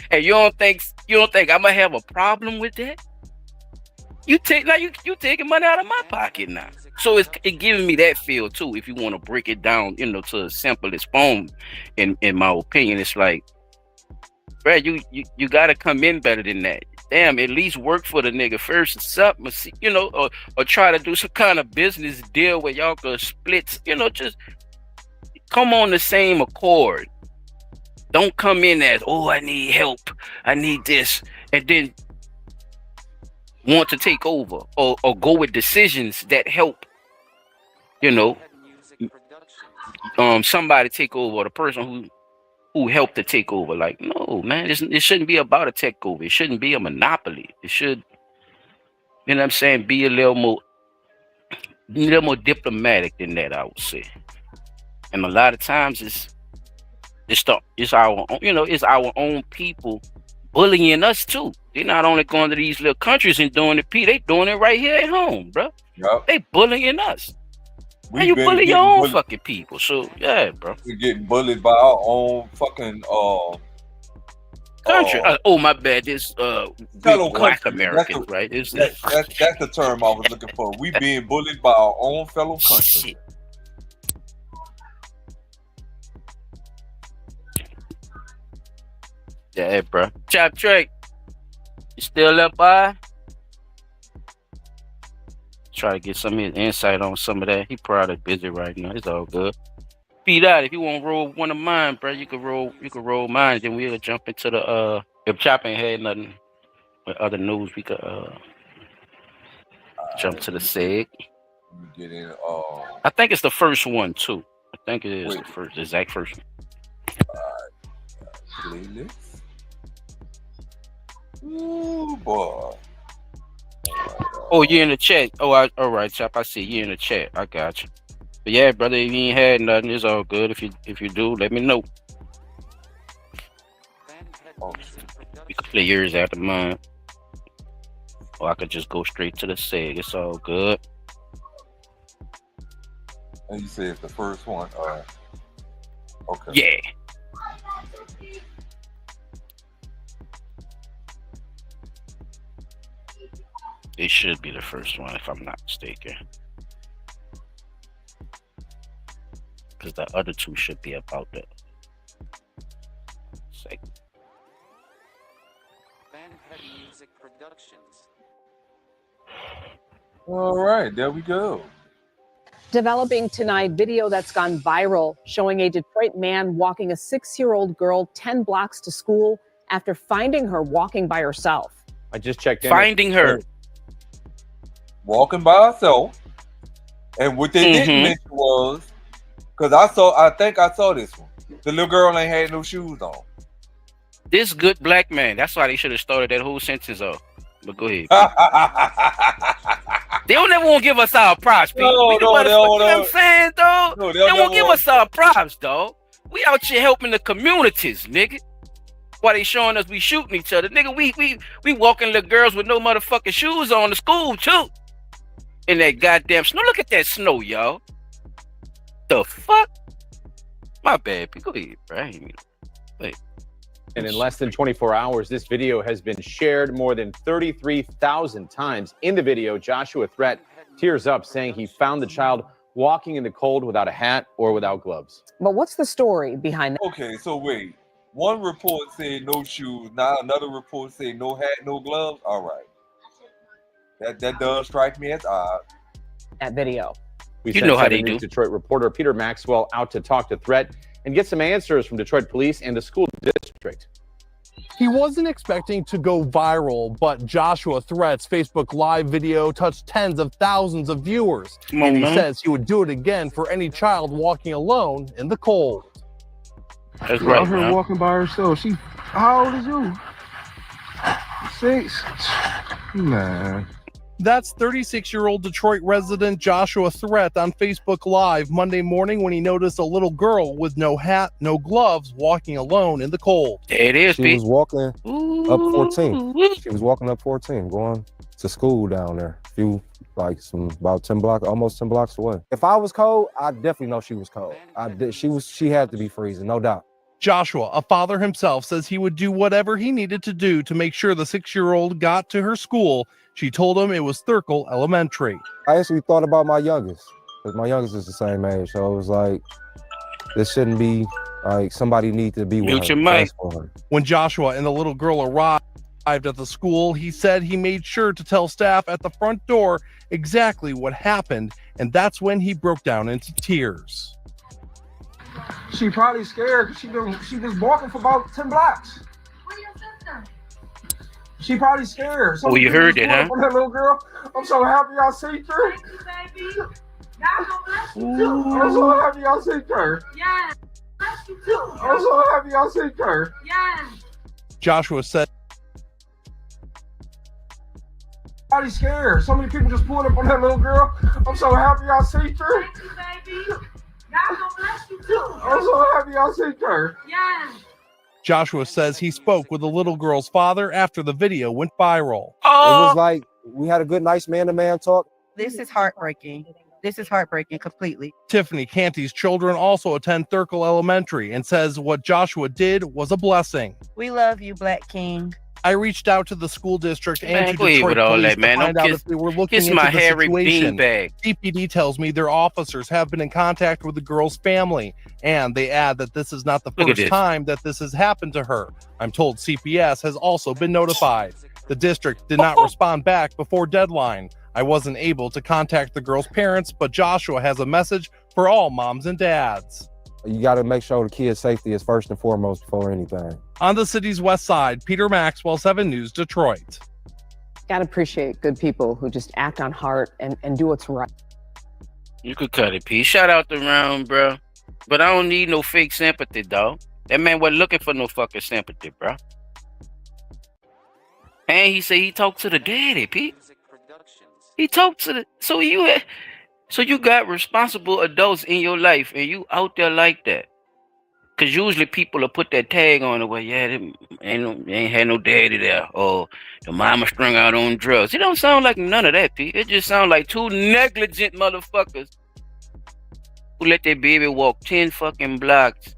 and you don't think I'm gonna have a problem with that? You taking money out of my pocket now. So it giving me that feel too. If you want to break it down, to the simplest form, in my opinion, it's like, bruh, you gotta come in better than that. Damn, at least work for the nigga first or something, or try to do some kind of business deal where y'all could split, just come on the same accord. Don't come in as, oh, I need help, I need this, and then want to take over or go with decisions that help, somebody take over, or the person who helped to take over. Like, no, man, it shouldn't be about a takeover. It shouldn't be a monopoly. It should, what I'm saying, be a little more diplomatic than that, I would say. And a lot of times it's our own people bullying us too. They're not only going to these little countries and doing it, they doing it right here at home, bro. Yep. They bullying us. And you bully your own fucking people. So yeah, bro. We're getting bullied by our own fucking Country. Oh, my bad. This fellow black countrymen. Americans, right? It's That's the term I was looking for. We being bullied by our own fellow countrymen. Yeah, bro. Chop Trek, you still up by? Try to get some of his insight on some of that. He probably busy right now. It's all good. Feed out. If you want to roll one of mine, bro, you can roll mine. Then we'll jump into the if Chop ain't had nothing with other news, we could jump to the seg. Let me get in. I think it's the first one too. I think it is the exact first one. Playlist. Ooh, boy. Oh, you in the chat. Oh, all right, Chop. I see you in the chat. I got you. But yeah, brother, if you ain't had nothing, it's all good. If you do, let me know. You can play yours after mine. Or I could just go straight to the seg. It's all good. And you say it's the first one. Okay. Yeah. It should be the first one, if I'm not mistaken. Because the other two should be about the second. All right, there we go. Developing tonight, video that's gone viral showing a Detroit man walking a 6-year-old girl 10 blocks to school after finding her walking by herself. I just checked in. Finding her. Walking by herself. And what they didn't mention was, because I think I saw this one. The little girl ain't had no shoes on. This good black man. That's why they should have started that whole sentence off. But go ahead. They don't ever want to give us our props, people. You know what I'm saying, dog? They won't give us our props, dog. We out here helping the communities, nigga. While they showing us we shooting each other. Nigga, we walking little girls with no motherfucking shoes on to school, too. In that goddamn snow. Look at that snow, y'all. The fuck? My bad, people. Go ahead, bro. I ain't mean to. And in less than 24 hours, this video has been shared more than 33,000 times. In the video, Joshua Threat tears up, saying he found the child walking in the cold without a hat or without gloves. But what's the story behind that? Okay, so wait. One report said no shoes. Now another report said no hat, no gloves. All right. That does strike me as odd. That video. We sent how they do. Detroit reporter Peter Maxwell out to talk to Threat and get some answers from Detroit police and the school district. He wasn't expecting to go viral, but Joshua Threat's Facebook Live video touched tens of thousands of viewers. And he says he would do it again for any child walking alone in the cold. That's right, out here walking by herself. How old is you? 6? Man. That's 36-year-old Detroit resident Joshua Threat on Facebook Live Monday morning when he noticed a little girl with no hat, no gloves, walking alone in the cold. There it is, She was walking up 14. She was walking up 14, going to school down there. About 10 blocks, almost 10 blocks away. If I was cold, I definitely know she was cold. She had to be freezing, no doubt. Joshua, a father himself, says he would do whatever he needed to do to make sure the 6-year-old got to her school. She told him it was Thurkle Elementary. I actually thought about my youngest, because my youngest is the same age. So it was like, this shouldn't be like somebody need to be with her. When Joshua and the little girl arrived at the school, he said he made sure to tell staff at the front door exactly what happened. And that's when he broke down into tears. She probably scared because she was walking for about 10 blocks. Where's your sister? She probably scared. Oh, you heard it, huh? That little girl. I'm so happy I saved her. Thank you, baby. God gonna bless you too. I'm so happy I saved her. Yes. Bless you too. I'm so happy I saved her. Yes. Joshua said, Probably scared. So many people just pulled up on that little girl. I'm so happy I saved her. Thank you, baby. God gonna bless you too. I'm so happy I saved her. Yes. Joshua says he spoke with the little girl's father after the video went viral. It was like we had a good, nice man-to-man talk. This is heartbreaking. This is heartbreaking completely. Tiffany Canty's children also attend Thurkel Elementary and says what Joshua did was a blessing. We love you, Black King. I reached out to the school district and Man, to go ahead Detroit with all police that, man. to find Don't out kiss- if they were looking kiss into my the hairy situation. beanbag. CPD tells me their officers have been in contact with the girl's family, and they add that this is not the Look at first this. time that this has happened to her. I'm told CPS has also been notified. The district did not respond back before deadline. I wasn't able to contact the girl's parents, but Joshua has a message for all moms and dads. You got to make sure the kid's safety is first and foremost before anything. On the city's west side, Peter Maxwell, 7 News, Detroit. Gotta appreciate good people who just act on heart and do what's right. You could cut it, P. Shout out the round, bro. But I don't need no fake sympathy, dog. That man wasn't looking for no fucking sympathy, bro. And he said he talked to the daddy, P. He talked to the... So you got responsible adults in your life and you out there like that. Because usually people will put that tag on the way, yeah, they ain't had no daddy there. Or the mama strung out on drugs. It don't sound like none of that, P. It just sounds like two negligent motherfuckers who let their baby walk 10 fucking blocks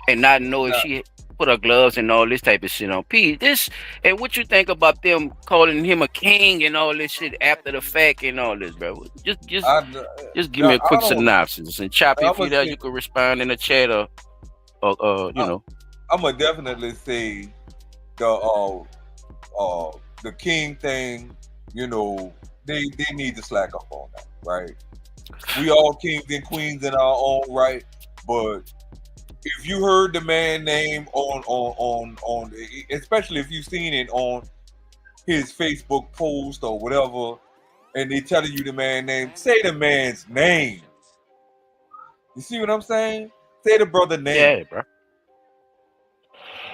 and not know if she put her gloves and all this type of shit on. P, this, and what you think about them calling him a king and all this shit after the fact and all this, bro? Just give me a quick synopsis. And Choppy, if you there, you can respond in the chat or you know. I'm gonna definitely say the king thing. You know, they need to slack up on that, right? We all kings and queens in our own right, but if you heard the man name on especially if you've seen it on his Facebook post or whatever, and they telling you the man name, say the man's name. You see what I'm saying? Say the brother name. Yeah, bro.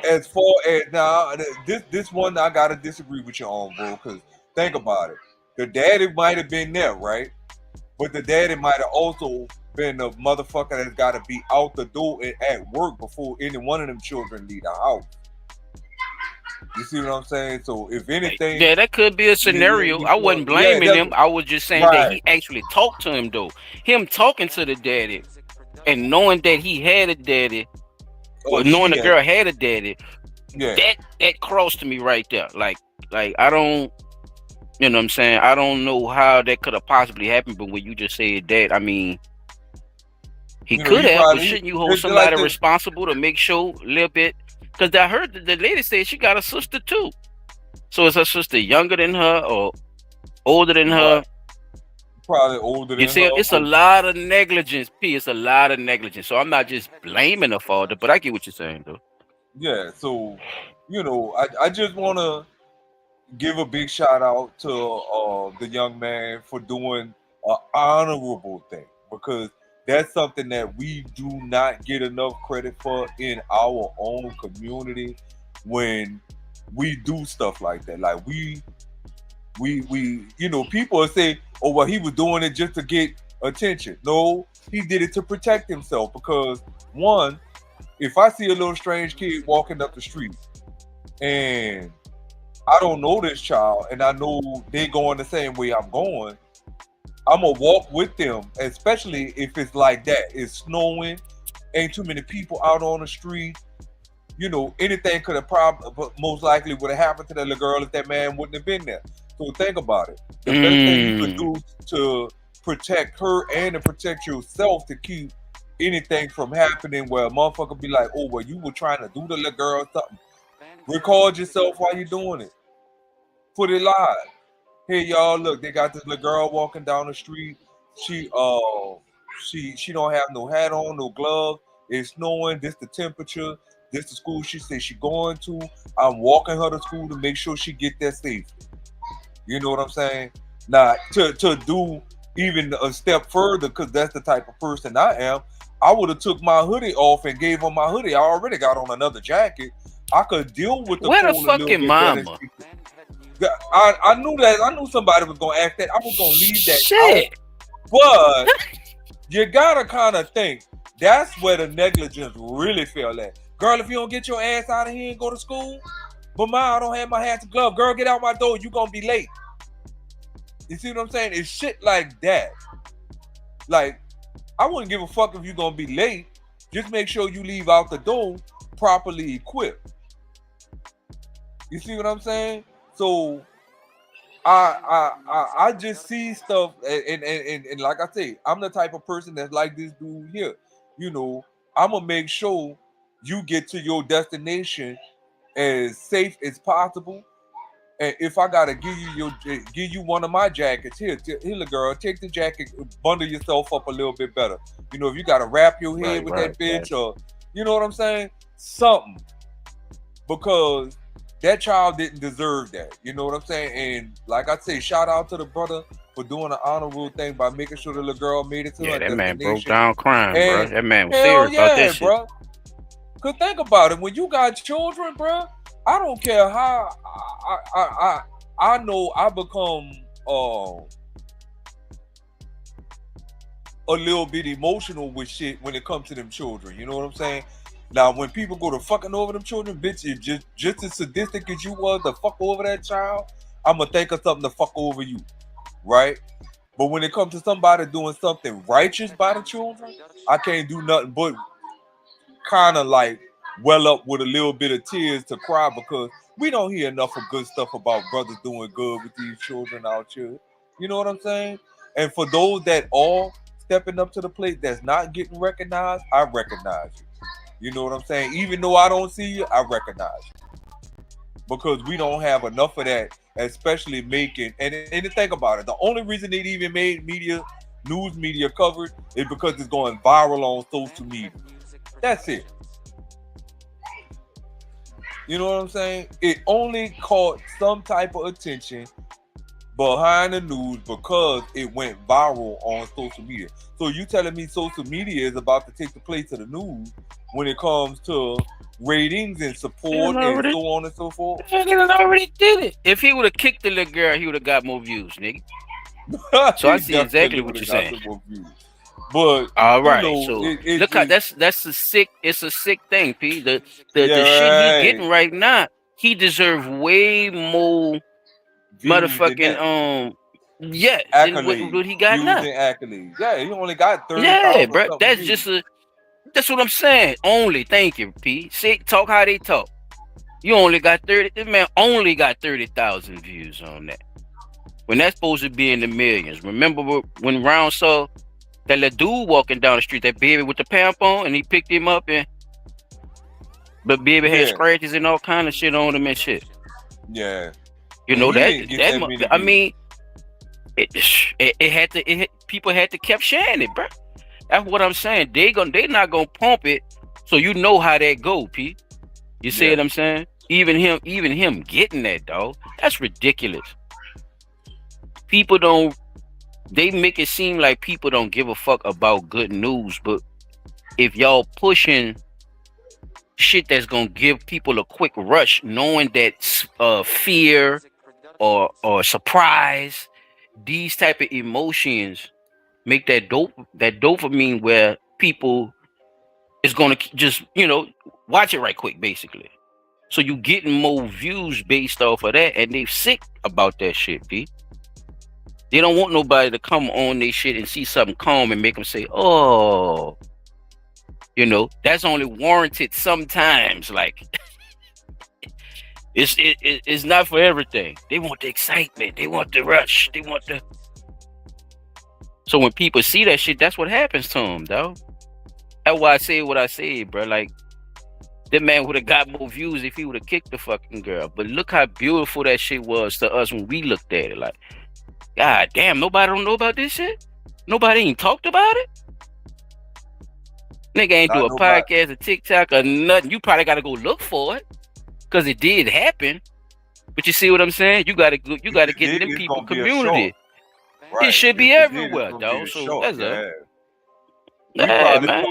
As far as now, this one I gotta disagree with you on, bro. Because think about it, the daddy might have been there, right? But the daddy might have also been a motherfucker that's got to be out the door and at work before any one of them children leave the house. You see what I'm saying? So if anything, yeah, that could be a scenario. I wasn't blaming him. I was just saying that he actually talked to him, though. Him talking to the daddy and knowing that he had a daddy, or knowing the girl had a daddy, that crossed to me right there. Like I don't. You know what I'm saying? I don't know how that could have possibly happened, but when you just said that, I mean, he could have, but shouldn't you hold somebody responsible to make sure a little bit? Because I heard the lady say she got a sister too. So is her sister younger than her or older than her? Probably older than her. You see, it's a lot of negligence, P. It's a lot of negligence. So I'm not just blaming the father, but I get what you're saying, though. Yeah, so, you know, I just want to give a big shout out to the young man for doing an honorable thing, because that's something that we do not get enough credit for in our own community when we do stuff like that. Like we you know, people say, oh, well, he was doing it just to get attention. No, he did it to protect himself, because one, if I see a little strange kid walking up the street and I don't know this child, and I know they going the same way I'm going, I'm gonna walk with them, especially if it's like that. It's snowing, ain't too many people out on the street. You know, anything could have probably, most likely would have happened to that little girl if that man wouldn't have been there. So think about it. The best thing you could do to protect her and to protect yourself, to keep anything from happening where a motherfucker be like, oh, well, you were trying to do the little girl something. Record yourself while you're doing it. Put it live. Hey y'all, look, they got this little girl walking down the street. She don't have no hat on, no glove. It's snowing. This the temperature. This the school she said she going to. I'm walking her to school to make sure she get there safely. You know what I'm saying? Now, to do even a step further, because that's the type of person I am, I would have took my hoodie off and gave her my hoodie. I already got on another jacket. I could deal with the where cold the a little fucking bit mama? I knew that. I knew somebody was gonna ask that. I was gonna leave that shit out. But you gotta kind of think that's where the negligence really fell at. Girl, if you don't get your ass out of here and go to school, but Ma, I don't have my hat and glove. Girl, get out my door. You gonna be late. You see what I'm saying? It's shit like that. Like, I wouldn't give a fuck if you're gonna be late. Just make sure you leave out the door properly equipped. You see what I'm saying? So I just see stuff and like I say, I'm the type of person that's like this dude here. You know, I'm gonna make sure you get to your destination as safe as possible. And if I gotta give you one of my jackets, here, little girl, take the jacket, bundle yourself up a little bit better. You know, if you gotta wrap your head with that bitch, or you know what I'm saying, something, because that child didn't deserve that. You know what I'm saying? And like I say, shout out to the brother for doing an honorable thing by making sure the little girl made it to her that destination. man broke down crying, bro. That man was Hell serious about that shit. bro. Cause think about it, when you got children, bro, I don't care how I know I become a little bit emotional with shit when it comes to them children. You know what I'm saying? Now, when people go to fucking over them children, bitch, if just as sadistic as you was to fuck over that child, I'm gonna think of something to fuck over you, right? But when it comes to somebody doing something righteous by the children, I can't do nothing but kind of like well up with a little bit of tears to cry, because we don't hear enough of good stuff about brothers doing good with these children out here. You know what I'm saying? And for those that are stepping up to the plate that's not getting recognized, I recognize you. You know what I'm saying? Even though I don't see you, I recognize you. Because we don't have enough of that, especially making, and to think about it, the only reason it even made news media covered is because it's going viral on social media. That's it. You know what I'm saying? It only caught some type of attention behind the news because it went viral on social media. So you telling me social media is about to take the place of the news when it comes to ratings and support and so on and so forth? He already did it. If he would have kicked the little girl, he would have got more views, nigga. So I see exactly what you're saying. But all right, you know, so look how that's a sick. It's a sick thing, P. The shit he getting right now, he deserves way more motherfucking yeah, than what he got now. Accolades. Yeah, he only got 30,000. Yeah, bro. That's views. That's what I'm saying. Only, thank you, P. See, talk how they talk. You only got 30. This man only got 30,000 views on that. When that's supposed to be in the millions. Remember when Round saw that little dude walking down the street, that baby with the pamp on, and he picked him up, and the baby had scratches and all kind of shit on him and shit. Yeah, you know that I mean, it had to. People had to kept sharing it, bro. That's what I'm saying. They not gonna pump it, so you know how that go, P. You see what I'm saying? Even him getting that, dog. That's ridiculous. People don't. They make it seem like people don't give a fuck about good news, but if y'all pushing shit that's gonna give people a quick rush, knowing that fear or surprise, these type of emotions make that dopamine where people is gonna just watch it right quick, basically. So you getting more views based off of that, and they sick about that shit, P. They don't want nobody to come on their shit and see something calm and make them say, oh, that's only warranted sometimes. Like, it's not for everything. They want the excitement. They want the rush. They want the... So when people see that shit, that's what happens to them, dog. That's why I say what I say, bro. Like, that man would have got more views if he would have kicked the fucking girl. But look how beautiful that shit was to us when we looked at it. Like, God damn, nobody don't know about this shit? Nobody ain't talked about it? Nigga ain't do a podcast, a TikTok, or nothing. You probably got to go look for it, because it did happen. But you see what I'm saying? You got to get in them people community. It should be everywhere, dog. So that's man,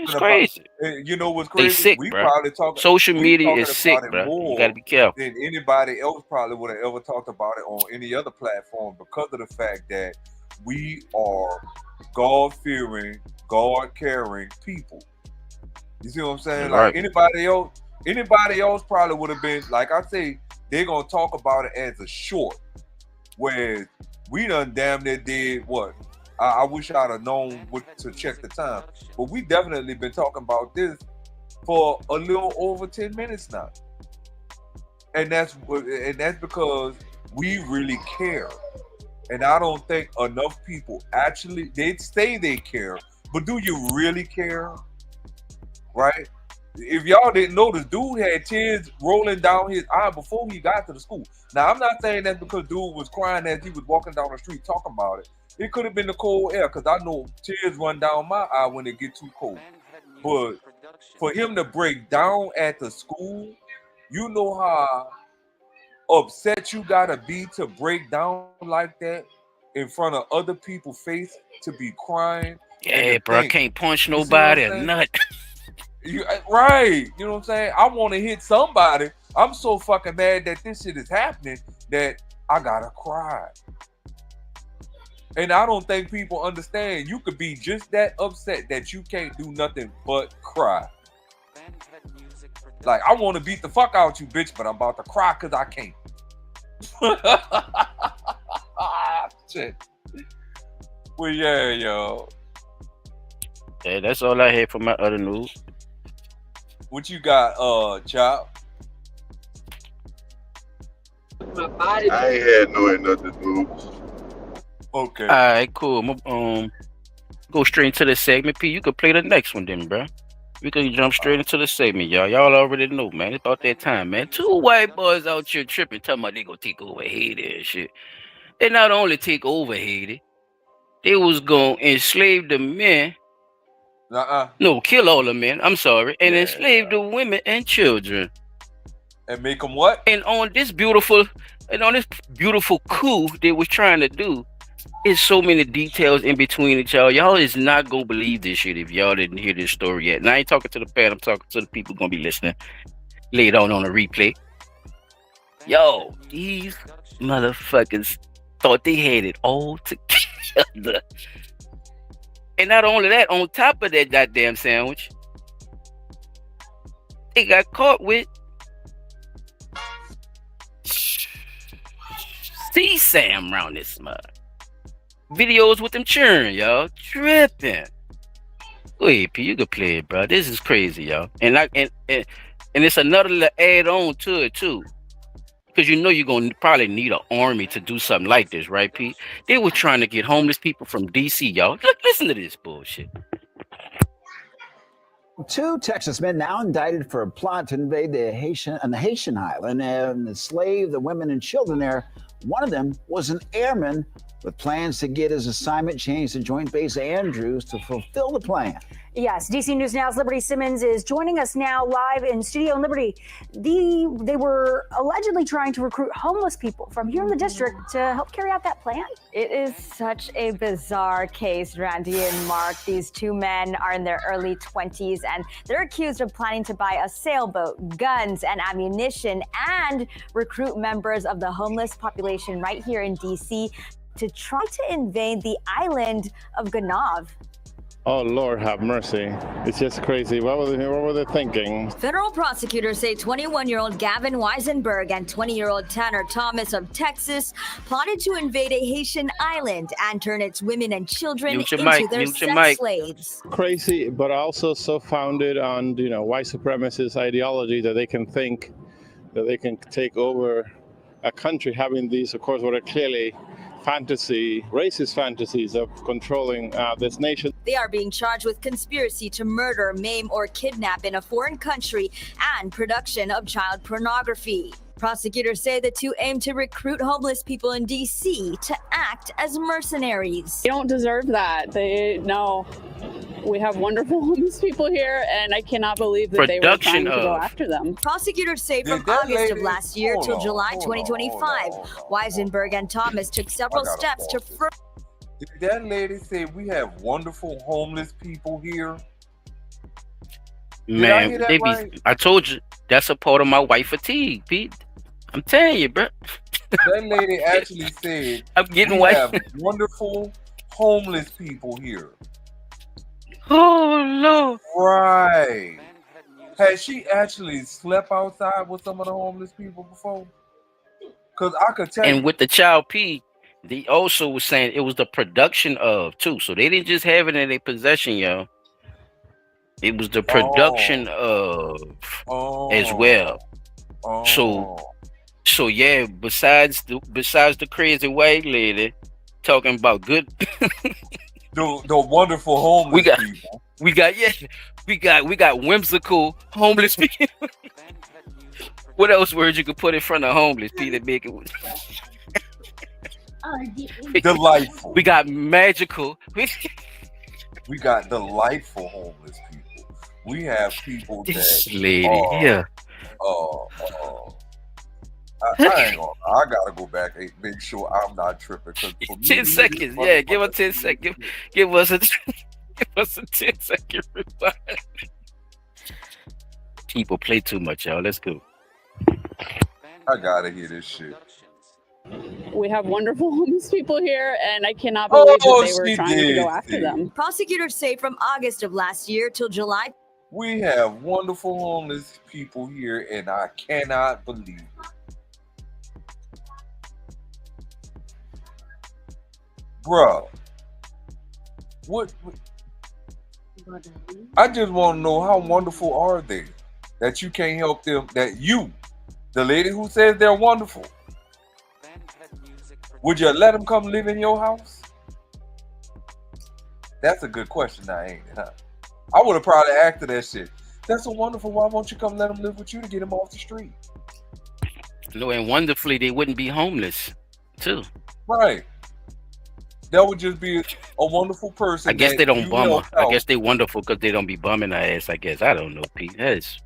it's crazy. You know what's crazy? They sick, we bro. probably talking. Social media is sick, bro. You gotta be careful. Than anybody else probably would have ever talked about it on any other platform, because of the fact that we are God-fearing, God-caring people. You see what I'm saying? Like anybody else probably would have been, like I say, they're gonna talk about it as a short. Whereas We done damn near did what? I wish I'd have known what to check the time, but we definitely been talking about this for a little over 10 minutes now, and that's because we really care. And I don't think enough people actually, they say they care, but do you really care? Right? If y'all didn't know, this dude had tears rolling down his eye before he got to the school. Now, I'm not saying that because dude was crying as he was walking down the street talking about it. It could have been the cold air, because I know tears run down my eye when it gets too cold. But for him to break down at the school, you know how upset you gotta be to break down like that in front of other people's face, to be crying. Yeah, bro, I can't punch You see what I'm nobody or saying? nothing. Right. You know what I'm saying? I want to hit somebody. I'm so fucking mad that this shit is happening that I gotta cry. And I don't think people understand. You could be just that upset that you can't do nothing but cry. Like, I want to beat the fuck out you, bitch, but I'm about to cry because I can't. Shit. Well, yeah, yo. Yeah, that's all I had for my other news. What you got, Chop? I ain't had no other news. Okay. All right, cool. Go straight into the segment. P, you could play the next one then, bro. We could jump straight into the segment, y'all. Y'all already know, man. It's about that time, man. 2 white boys out here tripping, talking about they gonna take over Haiti and shit. They not only take over Haiti, they was gonna enslave the men. No, kill all the men. I'm sorry, and enslave the women and children. And make them what? And on this beautiful coup they was trying to do, it's so many details in between it, y'all. Y'all is not gonna believe this shit if y'all didn't hear this story yet. And I ain't talking to the fan, I'm talking to the people gonna be listening later on a replay. Yo, these motherfuckers thought they had it all together. And not only that, on top of that goddamn sandwich, they got caught with CSAM around this mug. Videos with them cheering, y'all. Tripping. Wait, P, you can play it, bro. This is crazy, y'all. And it's another little add on to it too. Because you know you're gonna probably need an army to do something like this, right, P? They were trying to get homeless people from DC, y'all. Look, listen to this bullshit. 2 Texas men now indicted for a plot to invade the Haitian island and enslave the women and children there. One of them was an airman with plans to get his assignment changed to Joint Base Andrews to fulfill the plan. Yes, DC News Now's Liberty Simmons is joining us now live in Studio in Liberty. They were allegedly trying to recruit homeless people from here in the district to help carry out that plan. It is such a bizarre case, Randy and Mark. These 2 men are in their early 20s, and they're accused of planning to buy a sailboat, guns, and ammunition, and recruit members of the homeless population right here in DC to try to invade the island of Gonâve. Oh, Lord have mercy. It's just crazy. What were they thinking? Federal prosecutors say 21-year-old Gavin Weisenburg and 20-year-old Tanner Thomas of Texas plotted to invade a Haitian island and turn its women and children into their sex slaves. Crazy, but also so founded on, white supremacist ideology that they can think that they can take over a country, having these, of course, what are clearly racist fantasies of controlling this nation. They are being charged with conspiracy to murder, maim, or kidnap in a foreign country and production of child pornography. Prosecutors say the 2 aim to recruit homeless people in D.C. to act as mercenaries. They don't deserve that. We have wonderful homeless people here, and I cannot believe that they were trying to go after them. Prosecutors say from August of last year till July 2025, Weisenburg and Thomas took several steps to Did that lady say we have wonderful homeless people here? Man, I told you, that's a part of my white fatigue, Pete. I'm telling you, bro. That lady actually said I'm getting we white. have wonderful homeless people here. Oh, no. Right. Has she actually slept outside with some of the homeless people before? Because I could tell And with the child P, They also was saying it was the production of too. So they didn't just have it in their possession, yo. It was the production of as well. So yeah, besides the crazy white lady talking about good the wonderful homeless people. We got whimsical homeless people. What else words you could put in front of homeless people to make it delightful? We got magical. We got delightful homeless people. We have people This that lady, yeah. I ain't gonna. I gotta go back and make sure I'm not tripping. 10 seconds, yeah. Give us 10 seconds. Give us a 10-second reply. People play too much, y'all. Let's go. I gotta hear this shit. We have wonderful homeless people here, and I cannot believe that they were trying to go after them. Prosecutors say from August of last year till July. We have wonderful homeless people here, and I cannot believe it. Bruh, what? I just want to know how wonderful are they that you can't help them, that you, the lady who says they're wonderful, would you let them come live in your house? That's a good question, now, ain't it, huh? I would have probably asked her that shit. That's so wonderful. Why won't you come let them live with you to get them off the street? No, and wonderfully, they wouldn't be homeless, too. Right. That would just be a wonderful person. I guess they don't bum her. I guess they wonderful because they don't be bumming her ass, I guess. I don't know, Pete. That is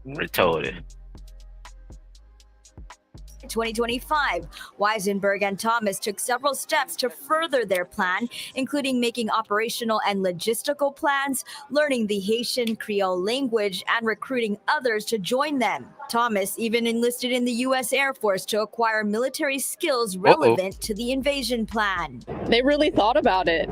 retarded. 2025, Weisenburg and Thomas took several steps to further their plan, including making operational and logistical plans, learning the Haitian Creole language, and recruiting others to join them. Thomas even enlisted in the U.S. Air Force to acquire military skills relevant to the invasion plan. They really thought about it.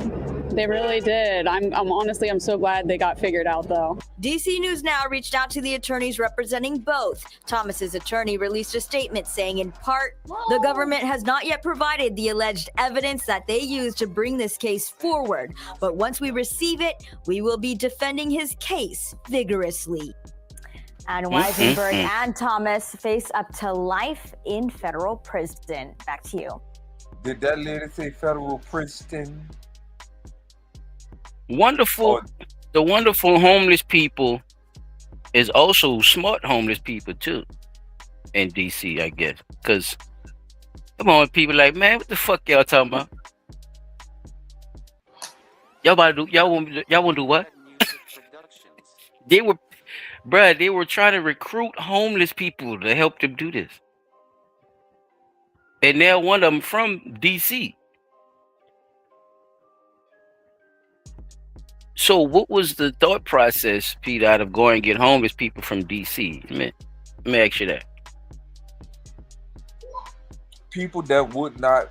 They really did. I'm honestly, I'm so glad they got figured out, though. DC News Now reached out to the attorneys representing both. Thomas's attorney released a statement saying, in part, the government has not yet provided the alleged evidence that they used to bring this case forward. But once we receive it, we will be defending his case vigorously. And Weisenburg and Thomas face up to life in federal prison. Back to you. Did that lady say federal prison? Wonderful. The wonderful homeless people is also smart homeless people too in DC, I guess. Because come on, people like, man, what the fuck y'all talking about? Y'all want to do what? They were trying to recruit homeless people to help them do this. And now one of them from DC. So what was the thought process, Pete, out of going and get homeless people from DC? Let me ask you that. People that would not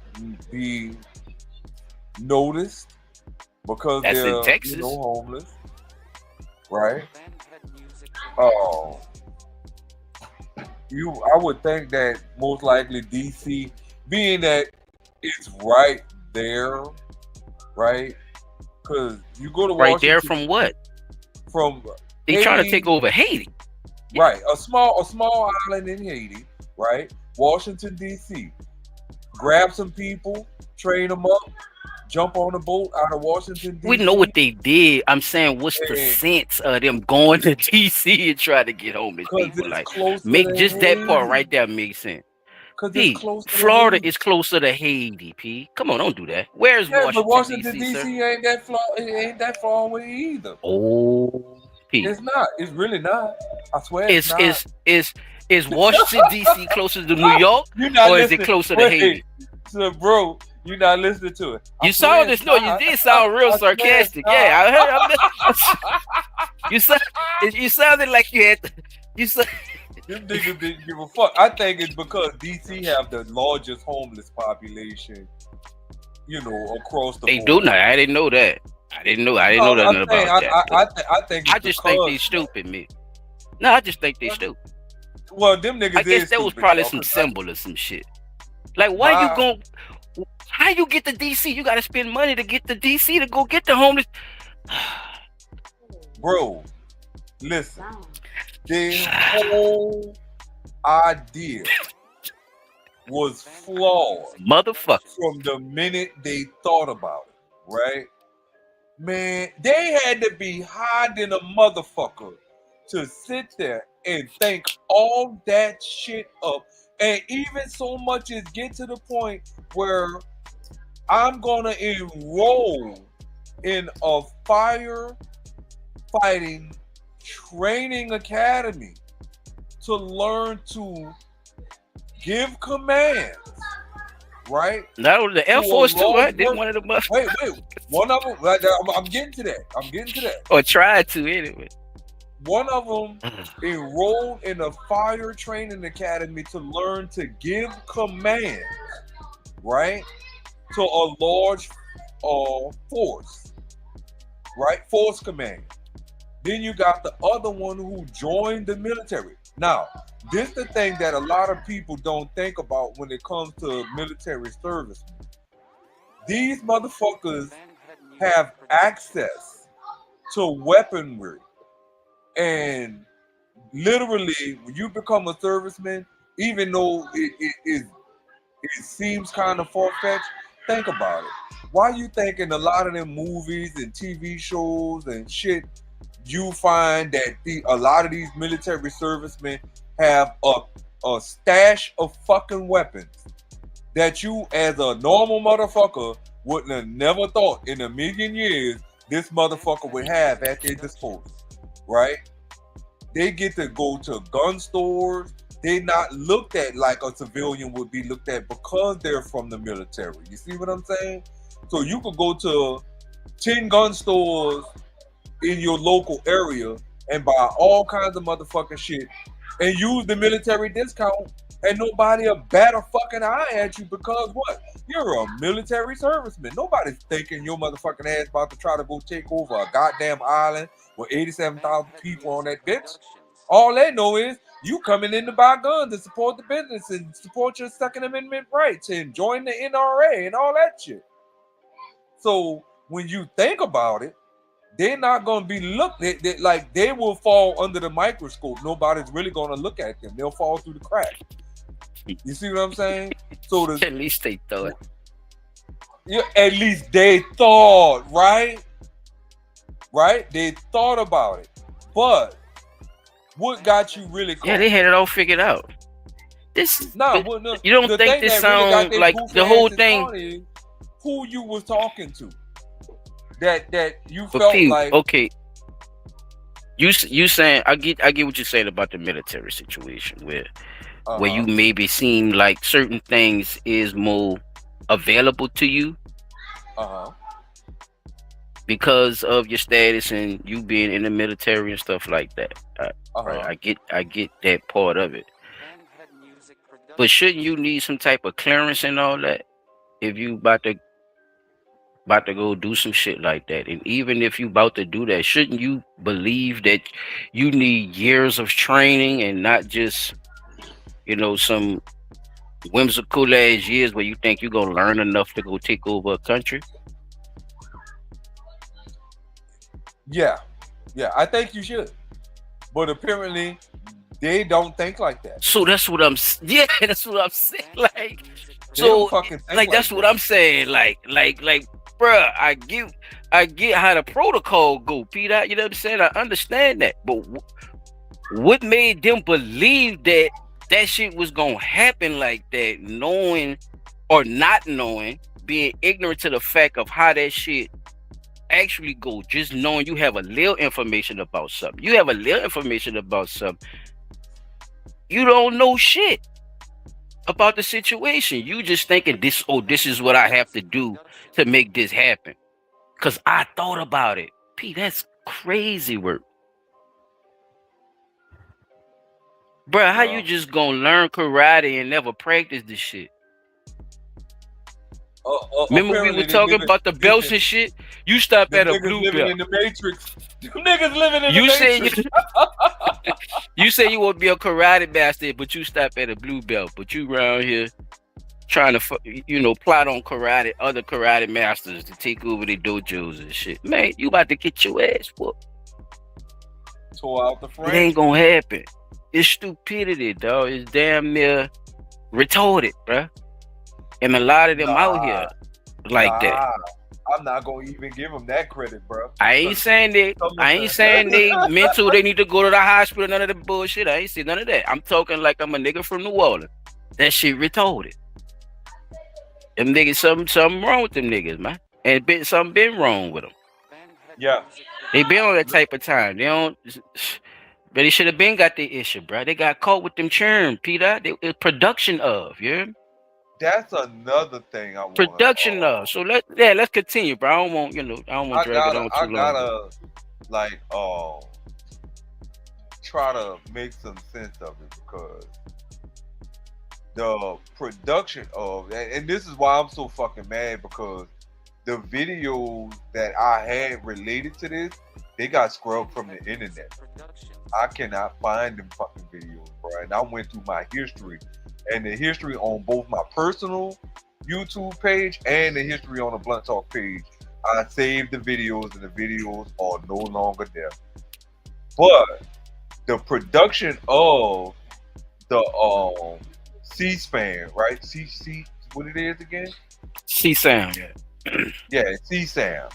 be noticed because That's they're in Texas. Homeless, right? I would think that most likely DC, being that it's right there, right? Because you go to right Washington, there from what? From they Haiti, trying to take over Haiti, right? A small island in Haiti, right? Washington D.C. Grab some people, train them up, jump on a boat out of Washington D.C. We know what they did. I'm saying, what's the sense of them going to D.C. and try to get homeless people? Like, make just that part right there make sense. P, Florida is closer to Haiti, P. Come on, don't do that. Where's Washington, D.C. ain't that far away either. Oh, P. It's not. It's really not. I swear Is Washington, D.C. closer to New York? Or is it closer to Haiti? So, bro, you're not listening to it. You saw this? No, you did sound real sarcastic. Yeah, I heard. You sounded like you had. Them niggas didn't give a fuck. I think it's because DC have the largest homeless population, across the board. They do now. I didn't know that. I didn't know nothing about that. I just think they stupid, man. No, I just think they stupid. Well, them niggas. I guess that was probably some symbol or some shit. Like, why How you get to DC? You gotta spend money to get to DC to go get the homeless. Bro, listen. The whole idea was flawed, motherfucker. From the minute they thought about it, right? Man, they had to be hiding a motherfucker to sit there and think all that shit up, and even so much as get to the point where I'm gonna enroll in a firefighting training academy to learn to give commands, right? No, the Air Force too, right? Did one of them? Wait, one of them. I'm getting to that. Or tried to anyway. One of them enrolled in a fire training academy to learn to give commands, right, to a large force, right? Force command. Then you got the other one who joined the military. Now, this is the thing that a lot of people don't think about when it comes to military service. These motherfuckers have access to weaponry. And literally, when you become a serviceman, even though it seems kind of far-fetched, think about it. Why you think in a lot of them movies and TV shows and shit, you find that a lot of these military servicemen have a stash of fucking weapons that you, as a normal motherfucker, wouldn't have never thought in a million years this motherfucker would have at their disposal, right? They get to go to gun stores. They're not looked at like a civilian would be looked at because they're from the military. You see what I'm saying? So you could go to 10 gun stores in your local area and buy all kinds of motherfucking shit and use the military discount, and nobody will bat a fucking eye at you because what? You're a military serviceman. Nobody's thinking your motherfucking ass about to try to go take over a goddamn island with 87,000 people on that bitch. All they know is you coming in to buy guns to support the business and support your Second Amendment rights and join the NRA and all that shit. So when you think about it, they're not going to be looked at, like they will fall under the microscope. Nobody's really going to look at them. They'll fall through the crack. You see what I'm saying? So at least they thought. Yeah, at least they thought, right? Right? They thought about it. But what got you really caught? Yeah, they had it all figured out. This no, you don't think this sounds really like the whole thing? Who you was talking to? That you felt like okay. You saying I get what you're saying about the military situation where you maybe seem like certain things is more available to you because of your status and you being in the military and stuff like that. Right? I get that part of it. But shouldn't you need some type of clearance and all that if you about to go do some shit like that? And even if you about to do that, shouldn't you believe that you need years of training and not just, some whimsical ass years where you think you're gonna learn enough to go take over a country? Yeah, I think you should. But apparently they don't think like that. So that's what I'm saying. Like, so like that's what I'm saying. Like, bruh, I get how the protocol go, Peter. You know what I'm saying? I understand that, but what made them believe that shit was gonna happen like that, knowing or not knowing, being ignorant to the fact of how that shit actually go, just knowing you have a little information about something. You have a little information about something. You don't know shit about the situation. You just thinking this is what I have to do to make this happen. Cause I thought about it. P, that's crazy work. Bruh, how you just gonna learn karate and never practice this shit? Remember we were talking about the belts and shit? You stop at a blue belt. In the Matrix. Them niggas living in the Matrix. You say you want to be a karate master, but you stop at a blue belt. But you around here trying to plot on other karate masters to take over the dojos and shit. Man, you about to get your ass whooped. Tore out the It frame. ain't gonna happen. It's stupidity, dog. It's damn near retarded, bruh. And a lot of them out here like that. I'm not gonna even give them that credit, bro. I ain't saying they mental. They need to go to the hospital. None of the bullshit. I ain't saying none of that. I'm talking like I'm a nigga from New Orleans. That shit retarded. Them niggas, something wrong with them niggas, man. And something been wrong with them. Yeah. They been on that type of time. They don't. But they should have been got the issue, bro. They got caught with them churn, Peter. It's production of, yeah. That's another thing I want. Production of. So let's continue, bro. I don't want drag it on too long. I gotta try to make some sense of it, because the production of, and this is why I'm so fucking mad, because the videos that I had related to this, they got scrubbed from the internet. I cannot find them fucking videos, bro. And I went through my history, and the history on both my personal YouTube page and the history on the Blunt Talk page. I saved the videos, and the videos are no longer there. But the production of the C-SPAN, right? What it is again? CSAM, yeah. Yeah, CSAM.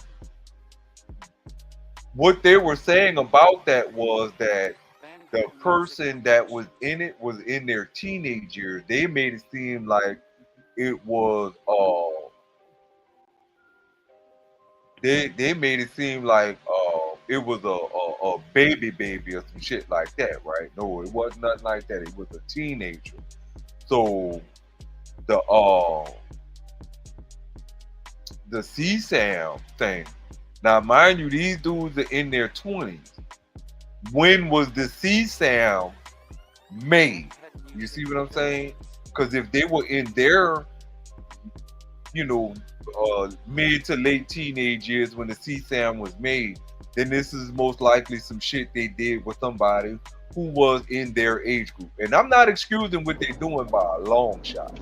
What they were saying about that was that the person that was in it was in their teenage years. They made it seem like it was they made it seem like it was a baby or some shit like that, right? No, it wasn't nothing like that. It was a teenager. So the CSAM thing. Now, mind you, these dudes are in their 20s. When was the CSAM made? You see what I'm saying? Because if they were in their, mid to late teenage years when the CSAM was made, then this is most likely some shit they did with somebody who was in their age group. And I'm not excusing what they're doing by a long shot,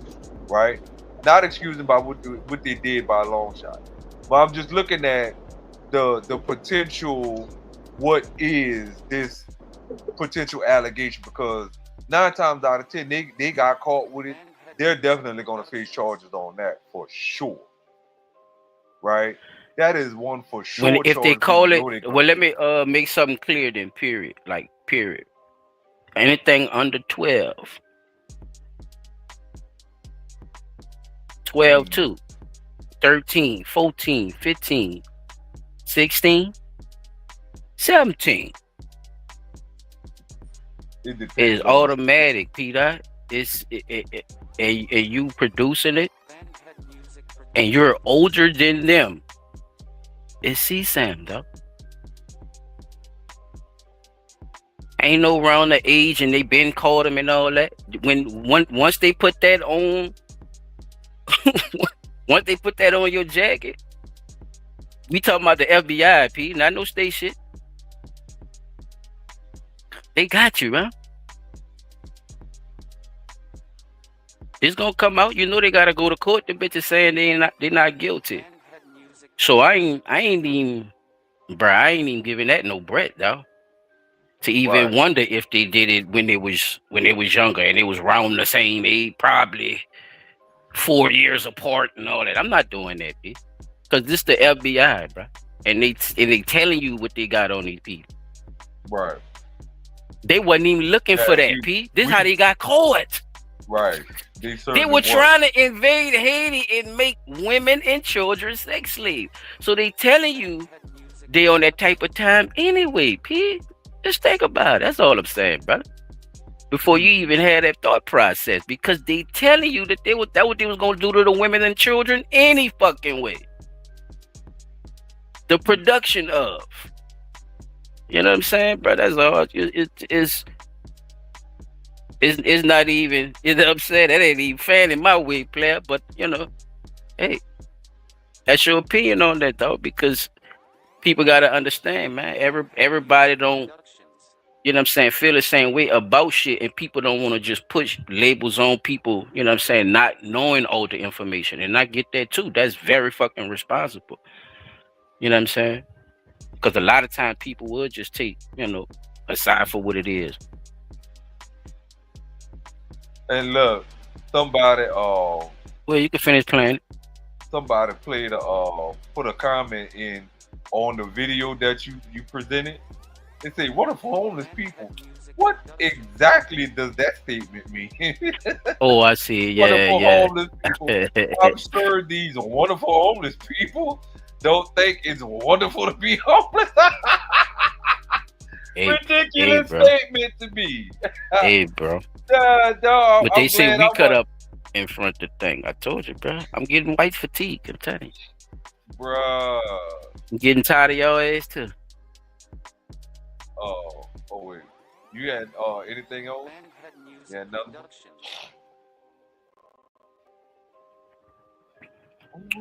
right? Not excusing by what they did by a long shot. But I'm just looking at the potential, what is this potential allegation, because 9 times out of 10 they got caught with it. They're definitely going to face charges on that for sure, right? That is one for sure. If they call it, well, let me make something clear then, period. Like, period. Anything under 12 2, 13, 14, 15, 16, 17 is automatic, Peter. And you producing it, and you're older than them. It's CSAM, though. Ain't no around the age, and they been called them and all that. Once they put that on, once they put that on your jacket, we talking about the FBI, P, not no state shit. They got you, man. It's gonna come out. You know they gotta go to court. The bitches saying they're not guilty. So I ain't even giving that no bread, though. To even wonder if they did it when they was younger and they was around the same age, probably 4 years apart and all that. I'm not doing that, B. Because this the FBI, bro. And they telling you what they got on these people. Right. They wasn't even looking for that, P. This is how they got caught. Right. They were trying to invade Haiti and make women and children sex slaves. So they telling you they on that type of time anyway, P. Just think about it. That's all I'm saying, brother. Before you even had that thought process, because they telling you that what they was gonna do to the women and children any fucking way. The production of, you know what I'm saying, bro? That's all. It's not even. You know what I'm saying? That ain't even fanning my way, player. But hey, that's your opinion on that, though, because people gotta understand, man. Everybody don't you know what I'm saying, feel the same way about shit, and people don't want to just push labels on people, you know what I'm saying, not knowing all the information. And I get that too. That's very fucking responsible. You know what I'm saying? Because a lot of times people would just take, you know, aside for what it is. And look, somebody Well, you can finish playing. Somebody played put a comment in on the video that you presented. They say, "What if homeless people?" What exactly does that statement mean? Oh, I see. What Yeah, if yeah. homeless people? I'm sure these wonderful homeless people don't think it's wonderful to be homeless. Ridiculous bro. statement to me. Hey, bro. Dog, But they say we cut up in front of the thing. I told you, bro. I'm getting white fatigue. I'm telling you. Bruh. I'm getting tired of your ass, too. Oh wait. You had anything else? Yeah, nothing.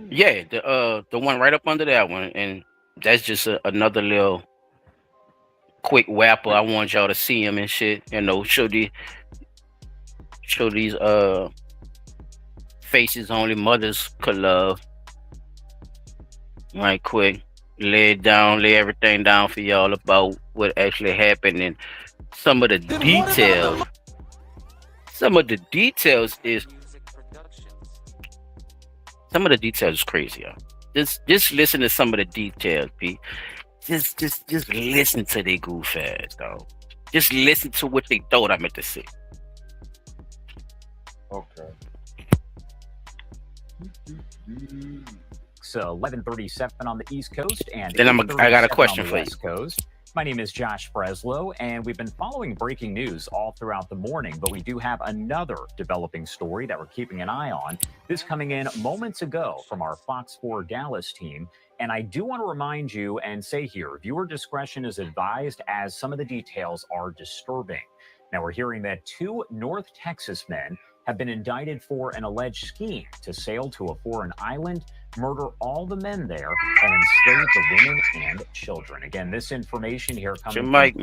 Yeah, the one right up under that one, and that's just another little quick wrapper. I want y'all to see him and shit. You know, show these faces only mothers could love. Right quick, lay everything down for y'all about what actually happened and some of the details. Some of the details is crazy, y'all. Just listen to some of the details, P. Just listen to their goof ass, dog. Just listen to what they thought I meant to say. Okay. So 11:37 on the East Coast and then I got a question on the for West Coast. My name is Josh Breslow, and we've been following breaking news all throughout the morning, but we do have another developing story that we're keeping an eye on. This coming in moments ago from our Fox 4 Dallas team. And I do want to remind you and say here, viewer discretion is advised as some of the details are disturbing. Now, we're hearing that 2 North Texas men have been indicted for an alleged scheme to sail to a foreign island, murder all the men there, and enslave the women and children. Again, this information here coming Your from mic,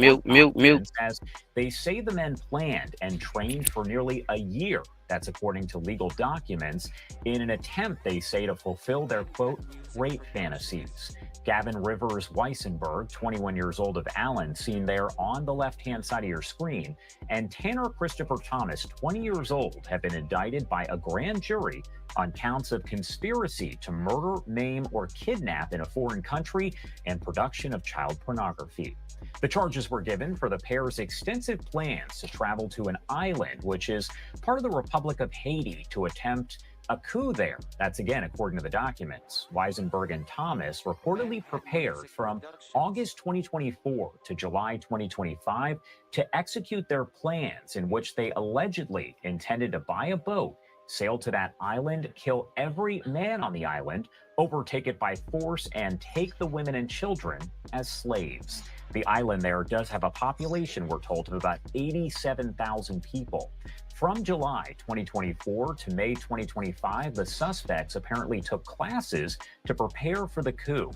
mute. as they say the men planned and trained for nearly a year. That's according to legal documents, in an attempt, they say, to fulfill their, quote, rape fantasies. Gavin Rivers Weisenburg, 21 years old of Allen, seen there on the left-hand side of your screen, and Tanner Christopher Thomas, 20 years old, have been indicted by a grand jury on counts of conspiracy to murder, maim, or kidnap in a foreign country and production of child pornography. The charges were given for the pair's extensive plans to travel to an island, which is part of the Republic of Haiti, to attempt a coup there. That's again, according to the documents. Weisenburg and Thomas reportedly prepared from August 2024 to July 2025 to execute their plans, in which they allegedly intended to buy a boat, sail to that island, kill every man on the island, overtake it by force, and take the women and children as slaves. The island there does have a population, we're told, of about 87,000 people. From July 2024 to May 2025, the suspects apparently took classes to prepare for the coup.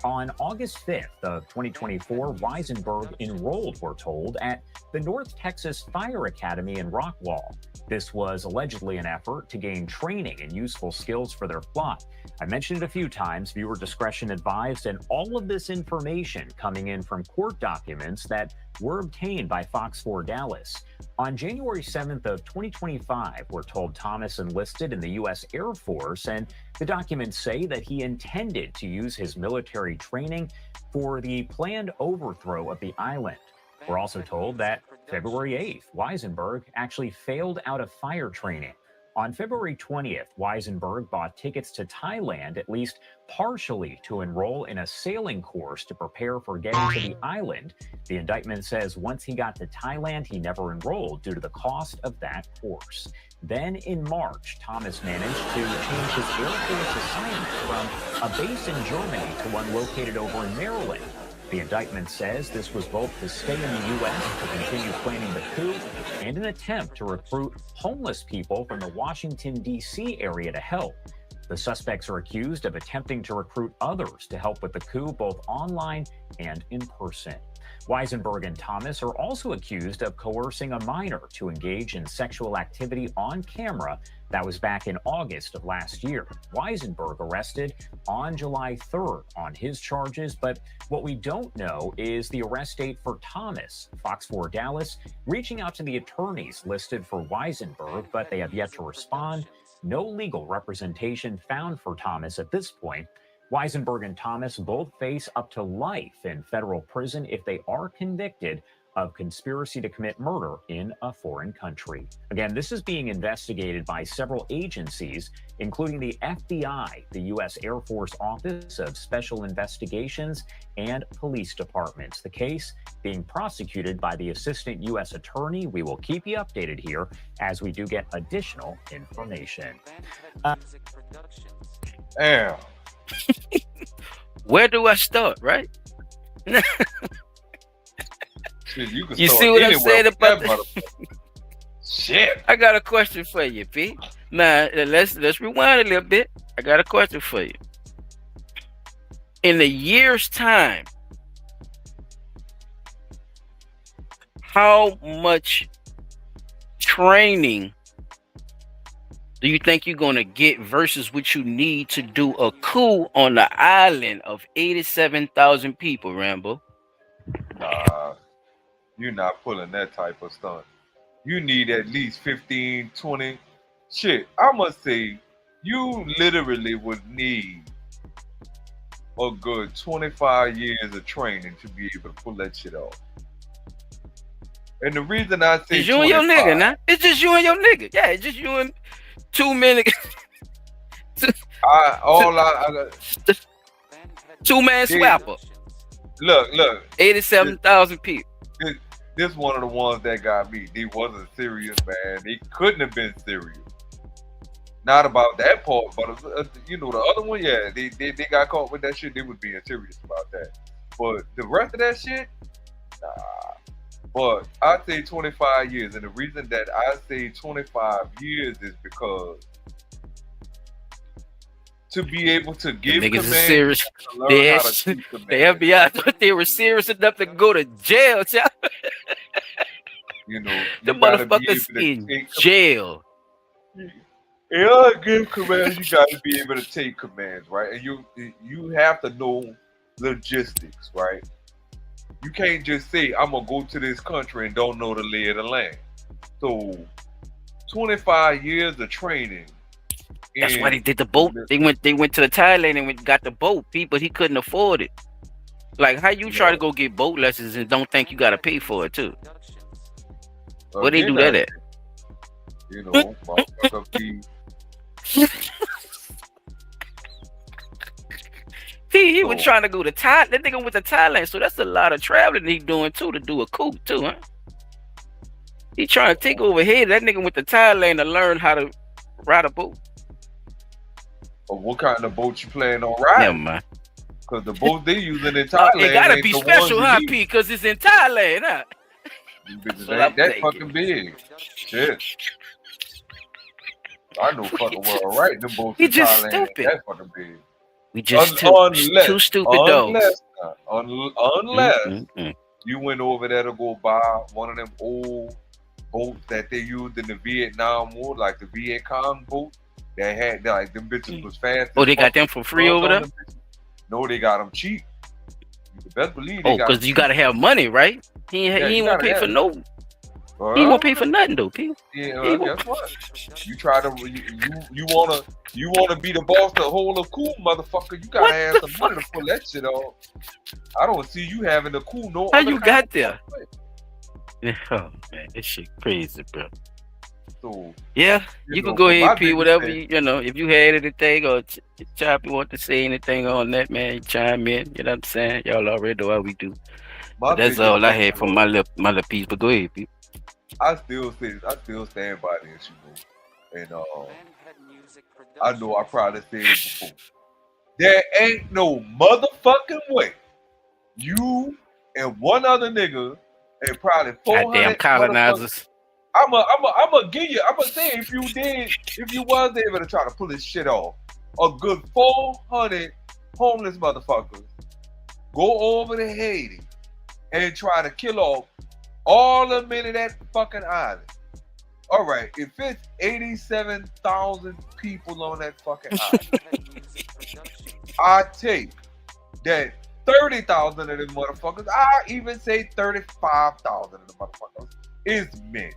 On August 5th of 2024, Weisenburg enrolled, we're told, at the North Texas Fire Academy in Rockwall. This was allegedly an effort to gain training and useful skills for their plot. I mentioned it a few times, viewer discretion advised, and all of this information coming in from court documents that were obtained by Fox 4 Dallas. On January 7th of 2025, we're told Thomas enlisted in the U.S. Air Force, and the documents say that he intended to use his military training for the planned overthrow of the island. We're also told that February 8th, Weisenburg actually failed out of fire training. On February 20th, Weisenburg bought tickets to Thailand, at least partially to enroll in a sailing course to prepare for getting to the island. The indictment says once he got to Thailand, he never enrolled due to the cost of that course. Then in March, Thomas managed to change his Air Force assignment from a base in Germany to one located over in Maryland. The indictment says this was both to stay in the U.S. to continue planning the coup and an attempt to recruit homeless people from the Washington, D.C. area to help. The suspects are accused of attempting to recruit others to help with the coup, both online and in person. Weisenburg and Thomas are also accused of coercing a minor to engage in sexual activity on camera. That was back in August of last year. Weisenburg arrested on July 3rd on his charges, but what we don't know is the arrest date for Thomas. Fox 4 Dallas reaching out to the attorneys listed for Weisenburg, but they have yet to respond. No legal representation found for Thomas at this point. Weisenburg and Thomas both face up to life in federal prison if they are convicted of conspiracy to commit murder in a foreign country. Again, this is being investigated by several agencies, including the FBI, the U.S. Air Force Office of Special Investigations, and police departments. The case being prosecuted by the Assistant U.S. Attorney. We will keep you updated here as we do get additional information. Damn. Where do I start, right? Shit, you see what I'm saying about that? Shit. I got a question for you, P. Now, let's rewind a little bit. I got a question for you. In a year's time, how much training do you think you're going to get versus what you need to do a coup on the island of 87,000 people, Rambo? Nah, you're not pulling that type of stunt. You need at least 15, 20. Shit, I must say, you literally would need a good 25 years of training to be able to pull that shit off. And the reason I say it's you and your nigga, now. It's just you and your nigga. Yeah, it's just you and 2 men. Two-man swapper. Look. 87,000 people. This one of the ones that got me. They wasn't serious, man. They couldn't have been serious. Not about that part, but the other one, yeah, they got caught with that shit. They was being serious about that. But the rest of that shit, nah. But I say 25 years, and the reason that I say 25 years is because to be able to give niggas is serious. The FBI thought they were serious enough to go to jail, child. The motherfuckers in jail. In order to give commands, you got to be able to take commands, right? And you have to know logistics, right? You can't just say, I'm going to go to this country and don't know the lay of the land. So, 25 years of training. That's why they did the boat. They went to the Thailand and got the boat, but he couldn't afford it. Like, how you try to go get boat lessons and don't think you got to pay for it, too? Where they do that at? He was trying to go to Thailand. That nigga went to Thailand, so that's a lot of traveling he doing too to do a coup too, huh? He trying to take over here. That nigga went to Thailand to learn how to ride a boat. Or what kind of boat you plan on riding? Never mind. Because the boat they using in Thailand, it gotta be special, huh, P? Because it's in Thailand, huh? That fucking big. Shit. I know fucking well, right? Them boats in Thailand, stupid. That fucking big. We just two stupid dogs. Unless you went over there to go buy one of them old boats that they used in the Vietnam War, like the Viet Cong boat. That had like them bitches was fast. Oh, they got them for free over there? No, they got them cheap. You best believe. Oh, because you gotta have money, right? He ain't won't pay for no. He won't pay for nothing though, P. Yeah, guess what? You try to you wanna be the boss to hold a cool motherfucker. You gotta have some money to pull that shit off. I don't see you having a cool no. How you got there? Oh man, this shit crazy, bro. So yeah, you can go ahead, P. Whatever if you had anything or Choppy want to say anything on that, man, chime in. You know what I'm saying? Y'all already know how we do. But that's all I had from my little piece. But go ahead, P. I still stand by this, and I know I probably said it before. There ain't no motherfucking way you and one other nigga and probably 400 goddamn colonizers. I'ma give you. I'ma say if you was able to try to pull this shit off, a good 400 homeless motherfuckers go over to Haiti and try to kill off all the men in that fucking island. All right, if it's 87,000 people on that fucking island, I take that 30,000 of them motherfuckers, I even say 35,000 of them motherfuckers is men.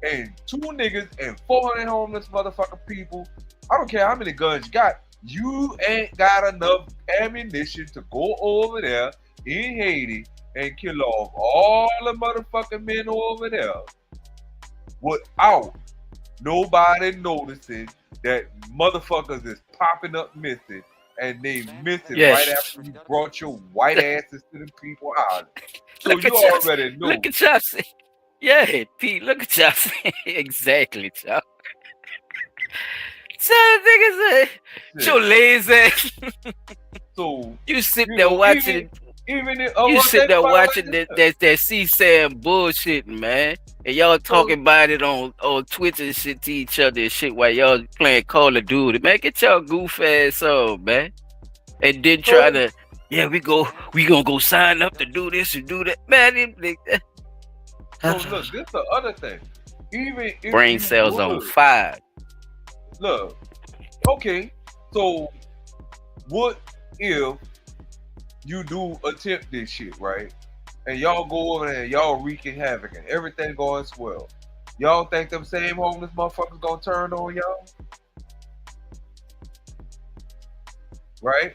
And 2 niggas and 400 homeless motherfucking people. I don't care how many guns you got. You ain't got enough ammunition to go over there in Haiti and kill off all the motherfucking men over there without nobody noticing that motherfuckers is popping up missing, and they missing right after you brought your white asses to the people island. So you already know. Look at y'all say. Yeah, Pete, look at y'all say. Exactly, y'all. So niggas say, your lazy ass. So you sit there watching you sit there watching that CSAM bullshit, man. And y'all talking about it on Twitter and shit to each other and shit while y'all playing Call of Duty. Man, get y'all goof ass on, man. And then try to, we gonna go sign up to do this and do that. Man, so look, this the other thing. Even if brain cells on fire. Look, okay, so what if you do attempt this shit, right? And y'all go over there and y'all wreaking havoc and everything going swell. Y'all think them same homeless motherfuckers gonna turn on y'all? Right?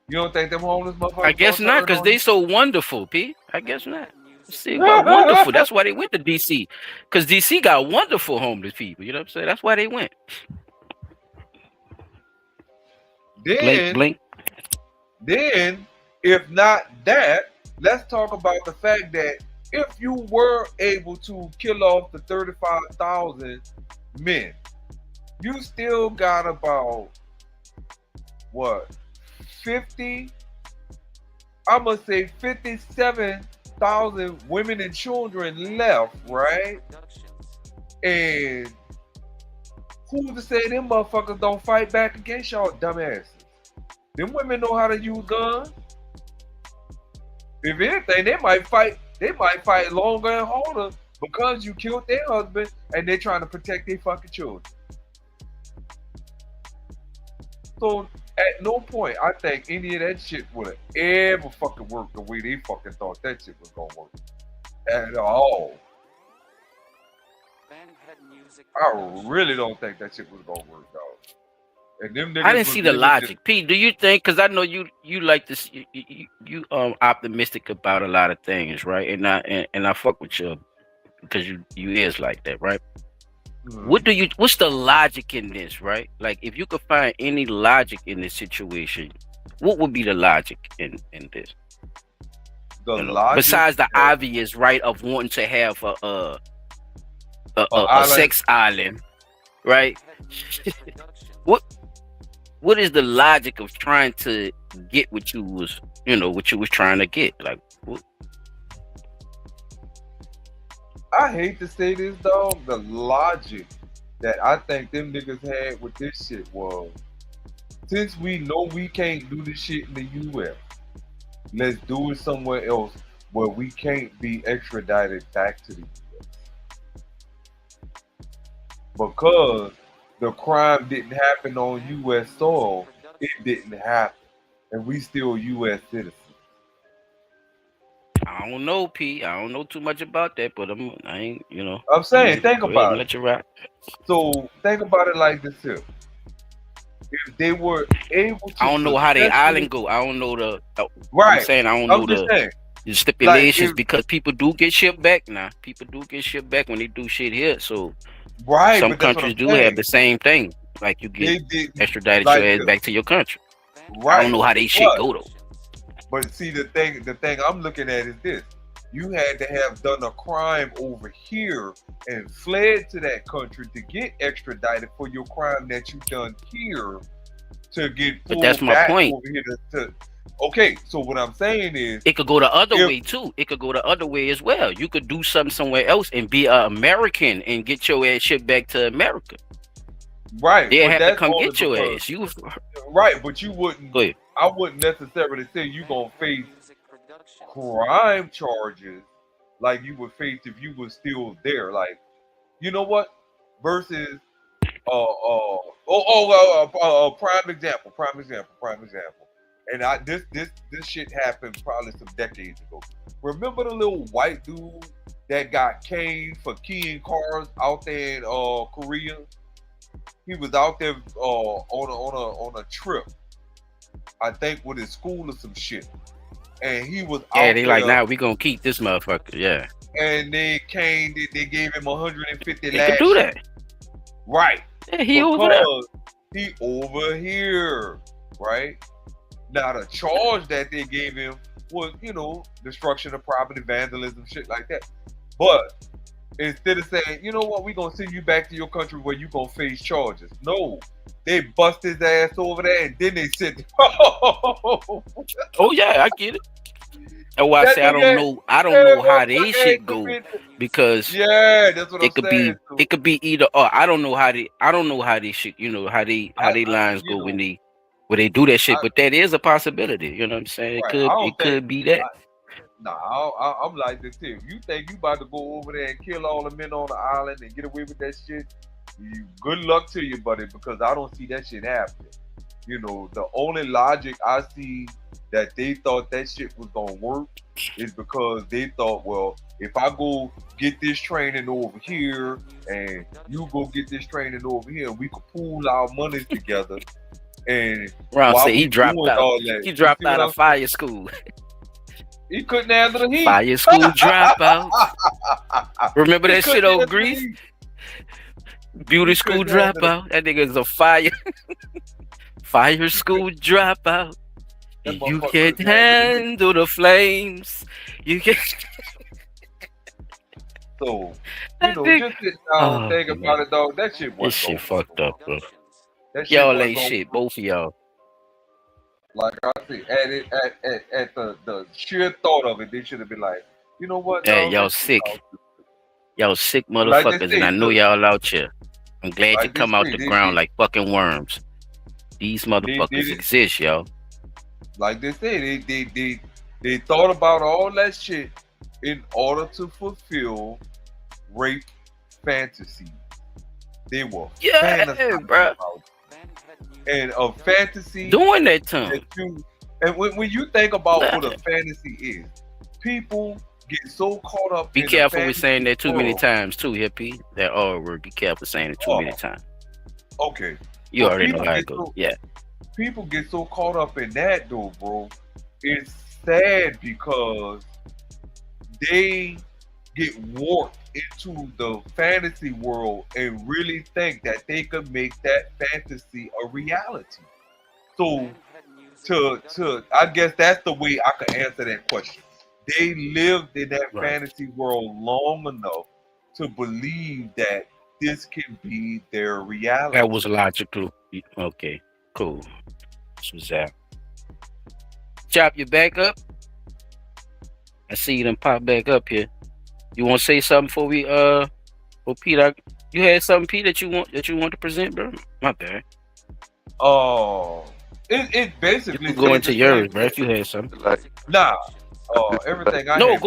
You don't think them homeless motherfuckers I guess not, because they so wonderful, P. I guess not. See, wonderful. That's why they went to DC. Because DC got wonderful homeless people. You know what I'm saying? That's why they went. Then, blink. Then, if not that, let's talk about the fact that if you were able to kill off the 35,000 men, you still got about, what, 50? I'm going to say 57,000 women and children left, right? And who's to say them motherfuckers don't fight back against y'all dumbasses? Them women know how to use guns. If anything, they might fight longer and harder because you killed their husband and they're trying to protect their fucking children. So at no point I think any of that shit would have ever fucking worked the way they fucking thought that shit was gonna work. At all. I really don't think that shit was gonna work, dog. And them niggas I didn't see the logic. Pete, do you think, because I know you like this, you optimistic about a lot of things, right? And I fuck with you because you is like that, right? Mm-hmm. What's the logic in this, right? Like, if you could find any logic in this situation, what would be the logic in this? Logic, besides the obvious, right, of wanting to have a sex island, right? What is the logic of trying to get what you was trying to get? Like, what? I hate to say this, dog. The logic that I think them niggas had with this shit was, since we know we can't do this shit in the U.S., let's do it somewhere else where we can't be extradited back to the U.S. Because the crime didn't happen on U.S. soil, it didn't happen, and we still U.S. citizens. I don't know, P. I don't know too much about that, but I ain't, I'm saying, think about it. Let you rock. So think about it like this here. If they were able to, I don't know how the island go. I don't know the right. I'm saying I don't know the stipulations, like because people do get shipped back now. People do get shipped back when they do shit here. So right, some countries do have the same thing. Like, you get extradited your ass back to your country. Right. I don't know how they shit go though. But see, the thing I'm looking at is this: you had to have done a crime over here and fled to that country to get extradited for your crime that you done here to get pulled. But that's my back point. Over here okay, so what I'm saying is, it could go the other way too. It could go the other way as well. You could do something somewhere else and be an American and get your ass shipped back to America. Right. They have to come get your ass. You right, but you wouldn't. Go ahead. I wouldn't necessarily say you gonna face crime charges like you would face if you were still there. Like, you know what? Versus prime example. And this shit happened probably some decades ago. Remember the little white dude that got caned for keying cars out there in Korea? He was out there on a trip, I think with his school or some shit. And he was Yeah, out they there, like, now we gonna keep this motherfucker. Yeah, and they gave him 150 they could do that. Right. Yeah, he over there. He over here, right? Now the charge that they gave him was, destruction of property, vandalism, shit like that. But instead of saying, you know what, we're gonna send you back to your country where you're gonna face charges. No. They bust his ass over there and then they said, oh yeah, I get it. And why I say I don't know how they shit go, because that's what it could be it could be either or. I don't know how they shit, how they lines go when they do that shit, but that is a possibility. You know what I'm saying? It could be that. I'm like this too. You think you about to go over there and kill all the men on the island and get away with that shit? Good luck to you, buddy, because I don't see that shit happening. The only logic I see that they thought that shit was gonna work is because they thought, well, if I go get this training over here and you go get this training over here, we could pool our monies together. And Ron said he dropped out. He dropped out of fire school. He couldn't handle the heat. Fire school dropout. Remember that shit on Grease? Beauty school dropout. That nigga's a fire school dropout. You can't handle the flames. You can't. So, just sit down and think about it, dog. That shit was. This shit fucked up, bro. Y'all ain't shit, both of y'all. Like I said, at the sheer thought of it, they should have been like, you know what? Hey, y'all sick. Y'all sick motherfuckers, and I know y'all out here. I'm glad you come out the ground like fucking worms. These motherfuckers exist, y'all. Like they said, they thought about all that shit in order to fulfill rape fantasies. They were fantasizing about it. And a fantasy doing that time. And when you think about what a fantasy is, people get so caught up. Be careful with saying that too many times too, hippie. That R word. Be careful saying it too many times. Okay. You already know how it goes. Yeah. People get so caught up in that though, bro. It's sad because they get warped into the fantasy world and really think that they could make that fantasy a reality. So I guess that's the way I could answer that question. They lived in that fantasy world long enough to believe that this can be their reality. That was logical. Okay, cool. This was that. Chop, you back up? I see you done pop back up here. You want to say something before we for Pete? You had something, Pete, that you want to present, bro? My bad. It basically you can go into yours, bro. If you had something, everything I no, had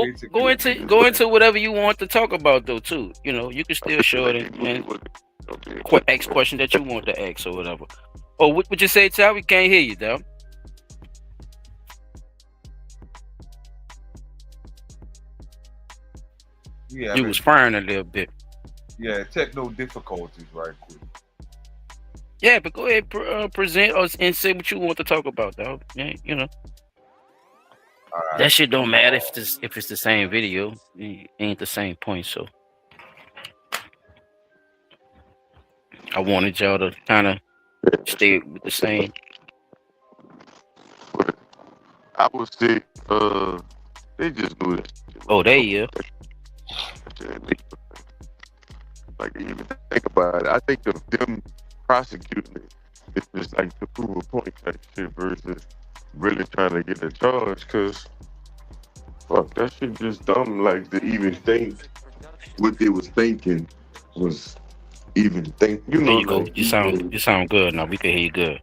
go into whatever you want to talk about though too. You can still show it and ask questions that you want to ask or whatever. Oh, what would you say, Chop? We can't hear you, though. Yeah, you was firing a little bit. Yeah, techno difficulties, right quick. Yeah, but go ahead, present us and say what you want to talk about, dog. Yeah, Right. That shit don't matter if it's the same video. It ain't the same point, so I wanted y'all to kind of stay with the same. I would say, they just do it. Oh, there you go. Like, even think about it. I think of them prosecuting it, it's just like to prove a point type shit versus really trying to get a charge, because fuck, that shit just dumb. Like, to even think what they was thinking was even think. There you go. You sound good now. We can hear you good.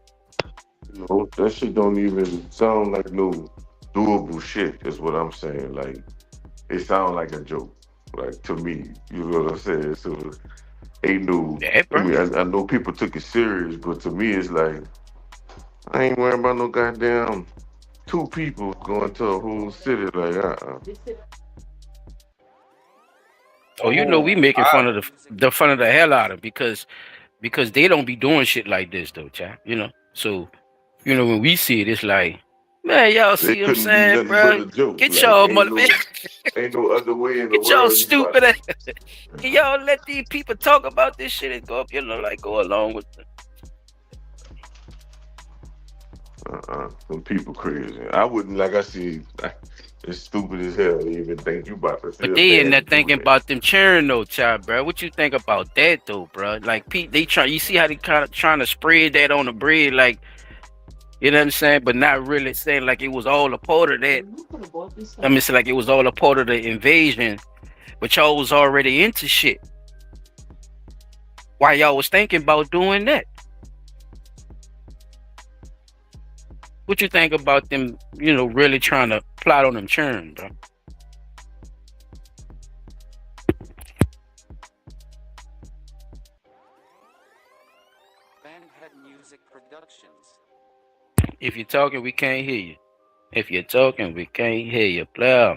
That shit don't even sound like no doable shit. Is what I'm saying. Like it sounds like a joke. Like to me, you know what I'm saying. So ain't no. Yeah, I bro. mean, I know people took it serious, but to me, it's like I ain't worrying about no goddamn two people going to a whole city. Like Oh, you know we making fun of the hell out of because they don't be doing shit like this though, child. You know, so you know when we see it, it's like, man, y'all see it what I'm couldn't be saying, nothing but bro? a joke. Get Like y'all mother, ain't no other way in the get y'all world you about stupid ass. Y'all let these people talk about this shit and go up, you know, like go along with it. Some people crazy. I wouldn't like. I see. It's stupid as hell to even think you about to see But a they in there man do thinking that. about them cheering though, child, bro. What you think about that though, bro? Like Pete, they try. You see how they kind of trying to spread that on the bread, like you know what I'm saying, but not really saying like it was all a part of that. I mean, it's like it was all a part of the invasion, but y'all was already into shit. Why y'all was thinking about doing that? What you think about them, you know, really trying to plot on them churn, bro? If you're talking, we can't hear you. If you're talking, we can't hear you. Play.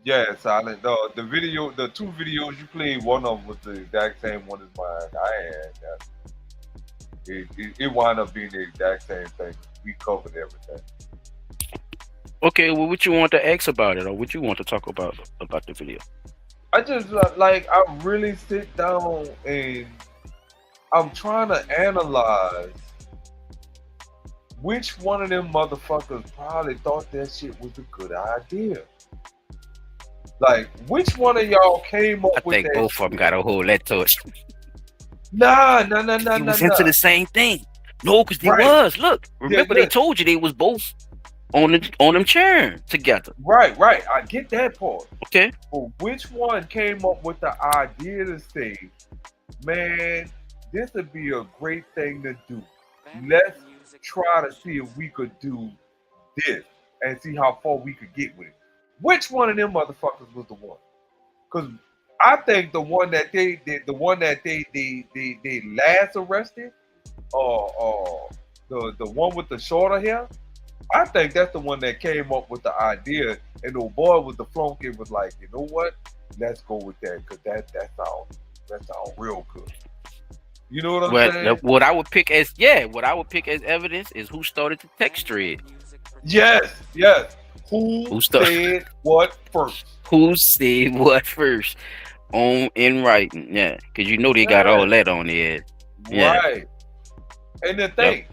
Yeah, Silent. The video, the two videos you played, one of them was the exact same one as mine. I had that. It wound up being the exact same thing. We covered everything. Okay, well, what you want to ask about it, or what you want to talk about the video? I just like I really sit down and I'm trying to analyze which one of them motherfuckers probably thought that shit was a good idea. Like, which one of y'all came up I with think that both of them got a whole that touch. Nah. He was into the same thing. No, because they Right. was. Look, remember Yeah. they told you they was both on them churn together. Right. I get that part. Okay. But which one came up with the idea to say, man, this would be a great thing to do. Let's try to see if we could do this and see how far we could get with it. Which one of them motherfuckers was the one? Because I think the one that they did, the one that they last arrested, the one with the shorter hair, I think that's the one that came up with the idea. And the boy with the flunky was like, you know what? Let's go with that because that sounds real good. You know what I'm saying? What I would pick as evidence is who started the text thread. Yes. Who said what first? Who said what first? In writing, yeah, because you know they got all that on there. Yeah. Right. And the thing,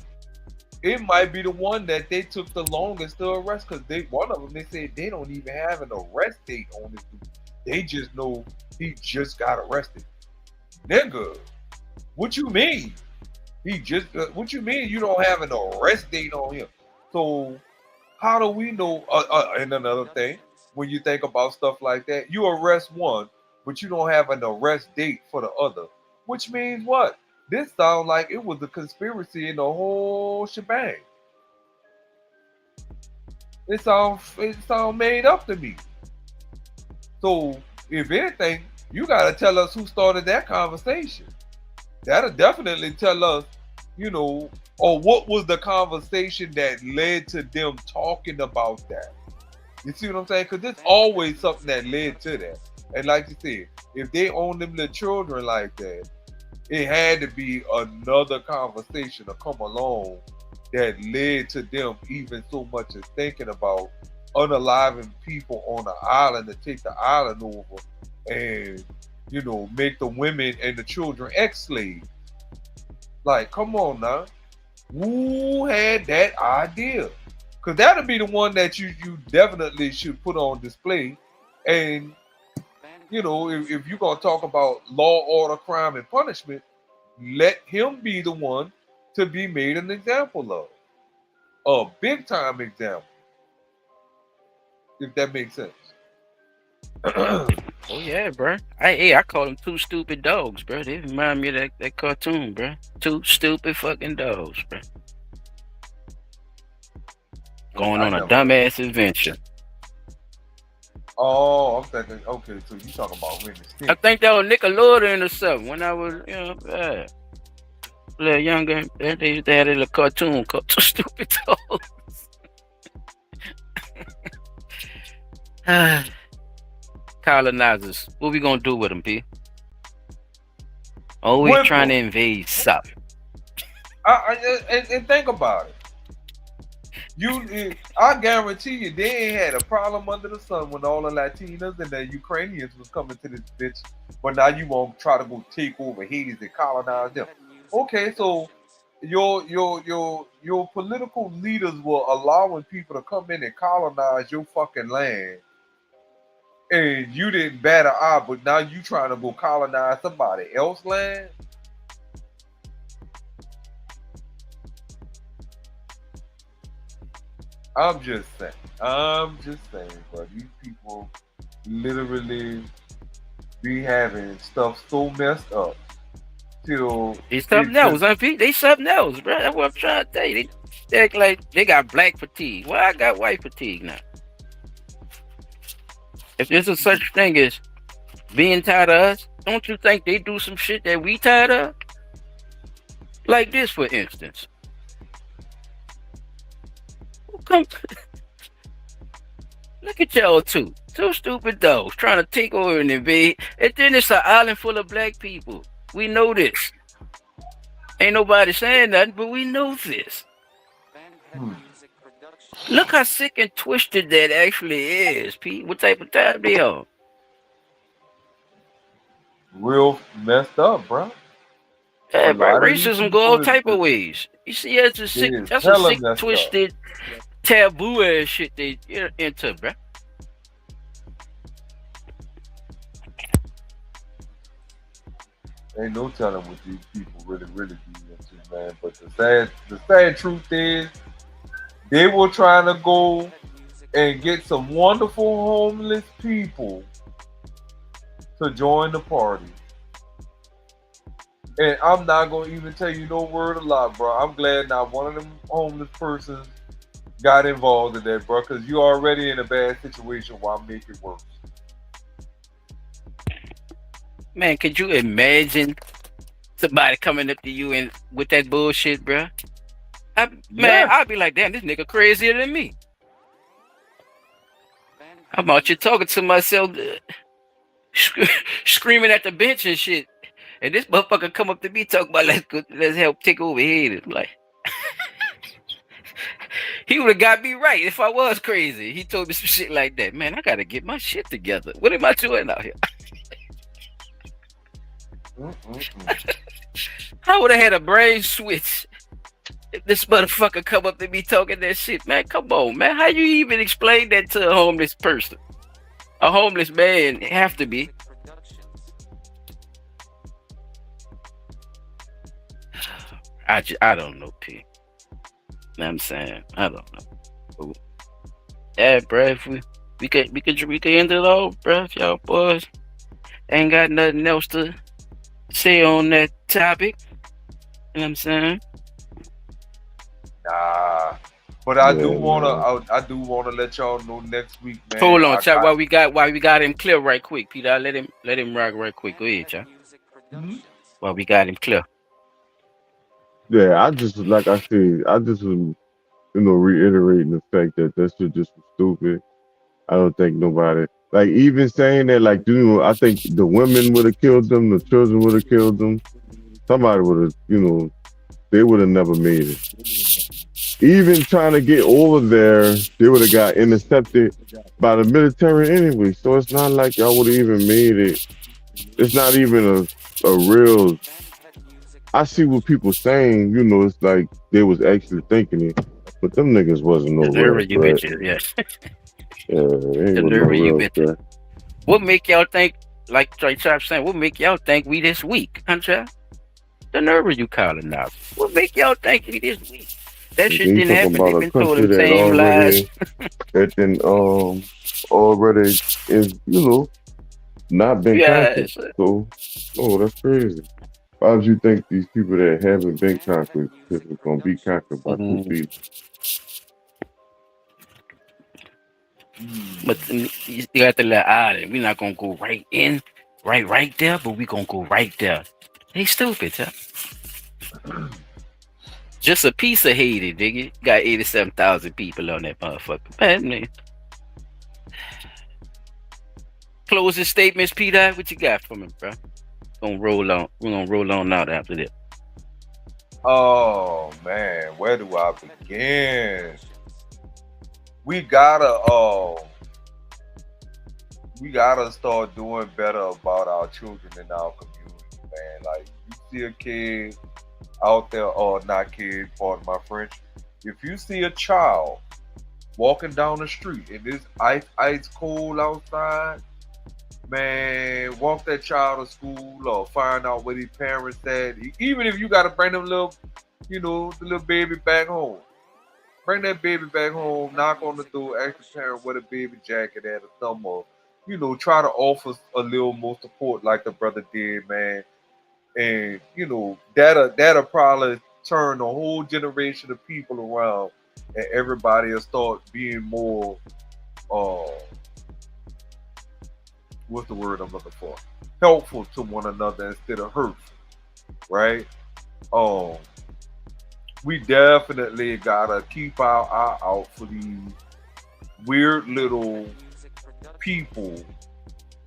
it might be the one that they took the longest to arrest because one of them they said they don't even have an arrest date on this dude. They just know he just got arrested. Nigga, what you mean? What you mean you don't have an arrest date on him? So how do we know? And another thing, when you think about stuff like that, you arrest one, but you don't have an arrest date for the other, which means what? This sounds like it was a conspiracy in the whole shebang. It sounds made up to me. So if anything, you gotta tell us who started that conversation. That'll definitely tell us, or what was the conversation that led to them talking about that. You see what I'm saying? Because there's always something that led to that. And like you said, if they own them little children like that, it had to be another conversation to come along that led to them even so much as thinking about unaliving people on an island to take the island over and, make the women and the children ex-slaves. Like, come on now. Who had that idea? Because that'll be the one that you definitely should put on display. And, if you're going to talk about law, order, crime, and punishment, let him be the one to be made an example of. A big time example. If that makes sense. Oh yeah, bro. I call them two stupid dogs, bro. They remind me of that cartoon, bro. Two stupid fucking dogs, bro. going on a dumbass adventure. Oh, I'm thinking. Okay, so you talking about women? I think that was Nickelodeon or something when I was, a little younger. They used to have a little cartoon called Two Stupid Dogs. Colonizers. What we gonna do with them, P? Always Whip trying to 'em. invade something. And think about it. I guarantee you, they ain't had a problem under the sun when all the Latinas and the Ukrainians was coming to this bitch. But now you won't try to go take over Haiti and colonize them. Okay, so your political leaders were allowing people to come in and colonize your fucking land, and you didn't bat an eye. But now you trying to go colonize somebody else's land. I'm just saying, bro. These people literally be having stuff so messed up till They something else, huh, Pete? They something else, bro. That's what I'm trying to tell you. They act like they got black fatigue. Well, I got white fatigue now. If there's a such thing as being tired of us, don't you think they do some shit that we tired of? Like this, for instance. Come, look at y'all two stupid dogs trying to take over and invade, and then it's an island full of black people. We know this. Ain't nobody saying nothing, but we know this. Look how sick and twisted that actually is, Pete. What type of time they on? Real messed up, bro. Yeah, bro. Racism go all type of ways. You see, that's a sick, twisted, taboo ass shit they into, bro. Ain't no telling what these people really be into, man. But the sad truth is, they were trying to go and get some wonderful homeless people to join the party. And I'm not gonna even tell you no word of lie, bro. I'm glad not one of them homeless persons got involved in that, bro, because you're already in a bad situation. Why make it worse? Man, could you imagine somebody coming up to you and with that bullshit, bro? I'd be like, damn, this nigga crazier than me. I'm out here talking to myself, screaming at the bench and shit. And this motherfucker come up to me talking about let's help take over here. Like, he would have got me right if I was crazy. He told me some shit like that. Man, I gotta get my shit together. What am I doing out here? I would have had a brain switch if this motherfucker come up to me talking that shit. Man, come on, man. How you even explain that to a homeless person? A homeless man have to be. I don't know, P. Know what I'm saying? I don't know. Yeah, bro, if we can end it all, bro. If y'all boys ain't got nothing else to say on that topic. You know what I'm saying? Nah. But I do wanna let y'all know next week, man. Hold on, chat. While we got him clear right quick, Peter. Let him rock right quick. Go ahead, chat. While we got him clear. Yeah, I just like I said, I just was, reiterating the fact that shit just was stupid. I don't think nobody like even saying that, like, I think the women would have killed them, the children would have killed them. Somebody would have, they would have never made it. Even trying to get over there, they would have got intercepted by the military anyway. So it's not like y'all would have even made it. It's not even a real. I see what people saying, it's like they was actually thinking it, but them niggas wasn't no real threat. Yeah. Yeah, they ain't no real threat. What make y'all think, like Trey Chop saying, what make y'all think we this weak, huh? The nerve of you calling out. What make y'all think we this weak? That shit didn't happen. They've been told them same lies. That then already is, not been conquered. So, that's crazy. Why would you think these people that haven't been conquered is going to be conquered by two people? But you got to let out it. We're not gonna go right in, right there, but we gonna go right there. They stupid, huh? Just a piece of Haiti, nigga. Got 87,000 people on that motherfucker. Man. Closing statements, Peter. What you got for me, bro? Gonna roll on. We're gonna roll on out after that. Oh man, where do I begin? We gotta start doing better about our children in our community, man. Like you see a kid out there, or not kid, pardon my French. If you see a child walking down the street and it's ice cold outside, man, walk that child to school or find out where his parents at. Even if you gotta bring them the little baby back home. Bring that baby back home, knock on the door, ask the parent where the baby jacket at or something, or, try to offer a little more support like the brother did, man. And, that'll probably turn a whole generation of people around, and everybody will start being more, what's the word I'm looking for? Helpful to one another instead of hurtful, right? We definitely gotta keep our eye out for these weird little people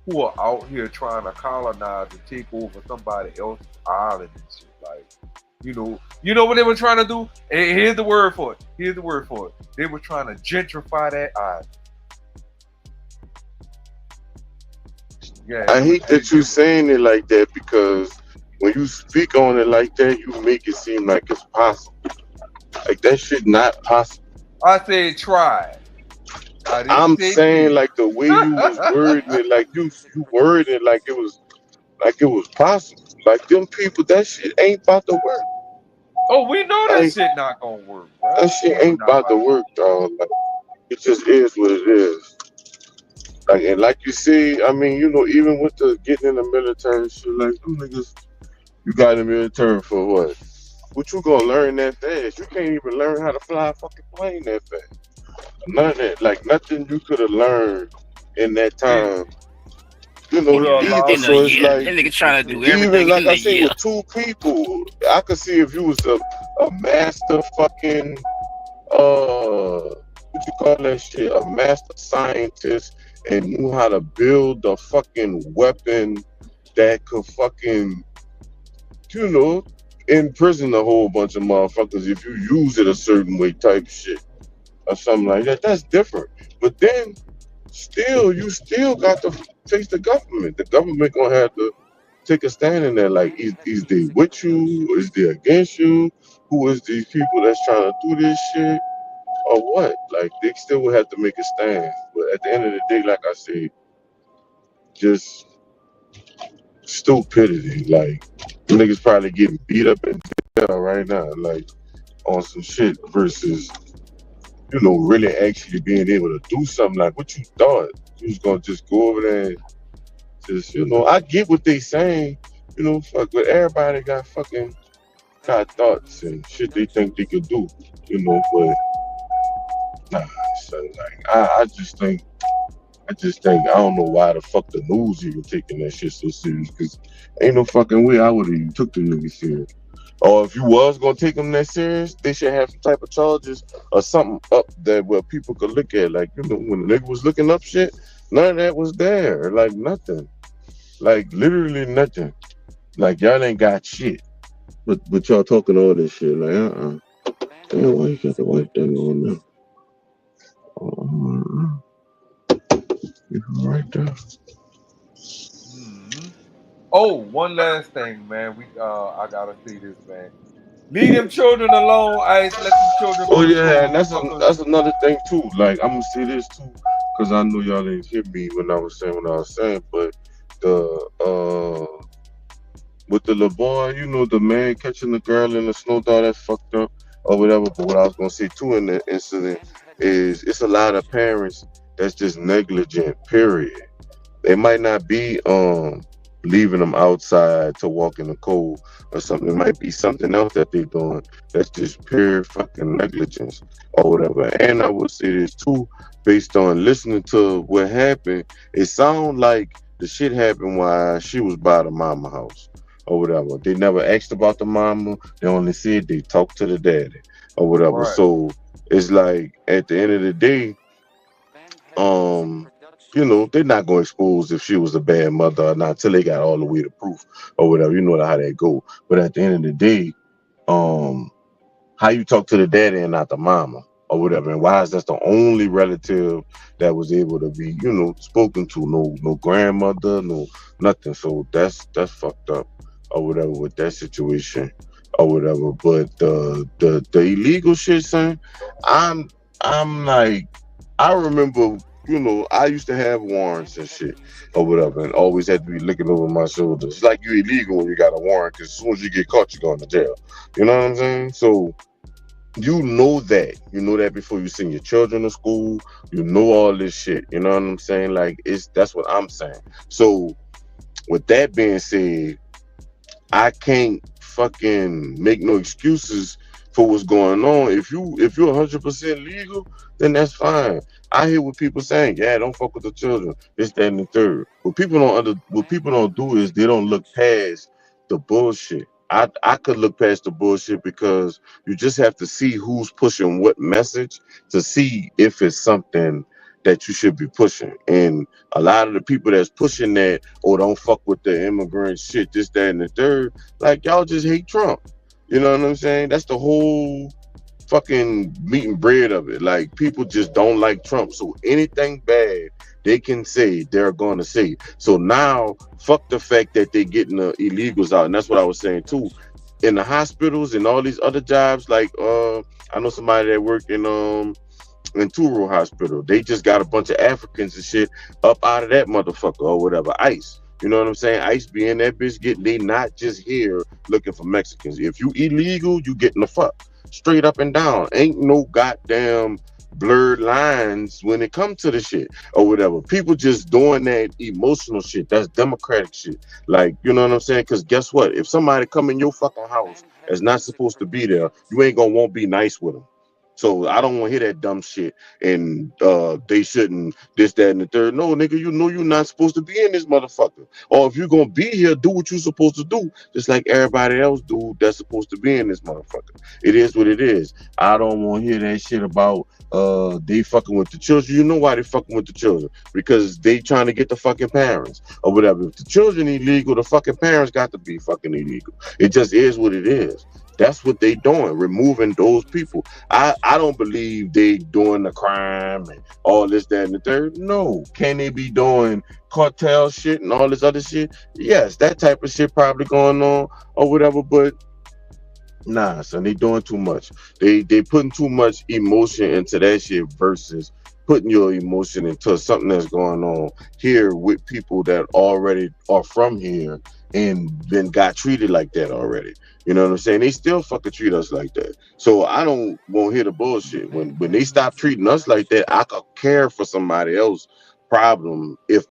who are out here trying to colonize and take over somebody else's island and shit. Like, you know what they were trying to do? And here's the word for it. They were trying to gentrify that island. Yeah, I hate that you saying it like that, because when you speak on it like that, you make it seem like it's possible. Like that shit not possible. I said try. I'm saying like the way you was wording it, like you worded it like it was possible. Like them people, that shit ain't about to work. Oh, we know that shit not gonna work, bro. That shit ain't about to work, dog. Like, it just is what it is. Like, and like you see, I mean, even with the getting in the military shit, like them niggas, you got in the military for what? What you gonna learn that fast? You can't even learn how to fly a fucking plane that fast. None of that, like nothing you could have learned in that time. So it's like, that nigga trying to do everything. Even like I said, year. with two people, I could see if you was a master fucking what you call that shit, a master scientist, and knew how to build a fucking weapon that could fucking, imprison a whole bunch of motherfuckers if you use it a certain way type shit or something like that. That's different. But then you still got to face the government. The government gonna have to take a stand in there. Like, is they with you? Is they against you? Who is these people that's trying to do this shit? Or what? Like, they still will have to make a stand. But at the end of the day, like I said, just stupidity. Like, niggas probably getting beat up in jail right now, like on some shit versus, really actually being able to do something. Like, what you thought? You was gonna just go over there and just, I get what they saying, fuck, but everybody got thoughts and shit they think they could do, but nah, son, like, I just think I don't know why the fuck the news even taking that shit so serious, because ain't no fucking way I would have even took the nigga serious. Or if you was gonna take them that serious, they should have some type of charges or something up there where people could look at. Like, when the nigga was looking up shit, none of that was there. Like, nothing. Like, literally nothing. Like, y'all ain't got shit. But y'all talking all this shit. Like, Damn, why you got the white thing on now? Right there. Oh, one last thing, man. I gotta say this, man. Leave them children alone. Ice. Let them children go. Oh yeah, and that's another thing too. Like, I'm gonna say this too, because I know y'all didn't hear me when I was saying, but with the little boy, the man catching the girl in the snow, dog, that's fucked up or whatever. But what I was gonna say too in the incident is it's a lot of parents that's just negligent, period. They might not be leaving them outside to walk in the cold or something. It might be something else that they're doing that's just pure fucking negligence or whatever. And I would say this too, based on listening to what happened, it sounds like the shit happened while she was by the mama house or whatever. They never asked about the mama. They only said they talked to the daddy or whatever. Right. So it's like at the end of the day, you know, they're not gonna expose if she was a bad mother or not till they got all the way to proof or whatever. You know how that go. But at the end of the day, how you talk to the daddy and not the mama or whatever, and why is that the only relative that was able to be, you know, spoken to? No grandmother, no nothing. So that's fucked up or whatever with that situation or whatever. But the illegal shit, son, I'm like, I remember, you know, I used to have warrants and shit or whatever, and always had to be looking over my shoulder. It's like you illegal when you got a warrant, because as soon as you get caught, you're going to jail. You know what I'm saying? So you know that before you send your children to school. You know all this shit. You know what I'm saying? Like, that's what I'm saying. So with that being said, I can't fucking make no excuses for what's going on. If you're 100% legal, then that's fine. I hear what people saying, yeah, don't fuck with the children, this, that, and the third. What people don't do is they don't look past the bullshit. I could look past the bullshit because you just have to see who's pushing what message to see if it's something that you should be pushing. And a lot of the people that's pushing that, oh, don't fuck with the immigrant shit, this, that, and the third, like, y'all just hate Trump. You know what I'm saying? That's the whole fucking meat and bread of it. Like, people just don't like Trump. So anything bad they can say, they're going to say. So now, fuck the fact that they're getting the illegals out. And that's what I was saying too. In the hospitals and all these other jobs, like I know somebody that worked in Turo Hospital. They just got a bunch of Africans and shit up out of that motherfucker or whatever. ICE. You know what I'm saying? ICE being that bitch, they not just here looking for Mexicans. If you illegal, you getting the fuck. Straight up and down. Ain't no goddamn blurred lines when it comes to the shit or whatever. People just doing that emotional shit. That's democratic shit. Like, you know what I'm saying? Because guess what? If somebody come in your fucking house that's not supposed to be there, you ain't gonna want to be nice with them. So I don't want to hear that dumb shit. And they shouldn't this, that, and the third. No, nigga, you know you're not supposed to be in this motherfucker. Or if you're going to be here, do what you're supposed to do. Just like everybody else do that's supposed to be in this motherfucker. It is what it is. I don't want to hear that shit about they fucking with the children. You know why they fucking with the children? Because they trying to get the fucking parents or whatever. If the children illegal, the fucking parents got to be fucking illegal. It just is what it is. That's what they doing, removing those people. I don't believe they doing the crime and all this, that, and the third. No. Can they be doing cartel shit and all this other shit? Yes, that type of shit probably going on or whatever, but nah, son, they doing too much. They putting too much emotion into that shit versus putting your emotion into something that's going on here with people that already are from here and then got treated like that already. You know what I'm saying? They still fucking treat us like that. So I don't want to hear the bullshit. When they stop treating us like that, I could care for somebody else's problem if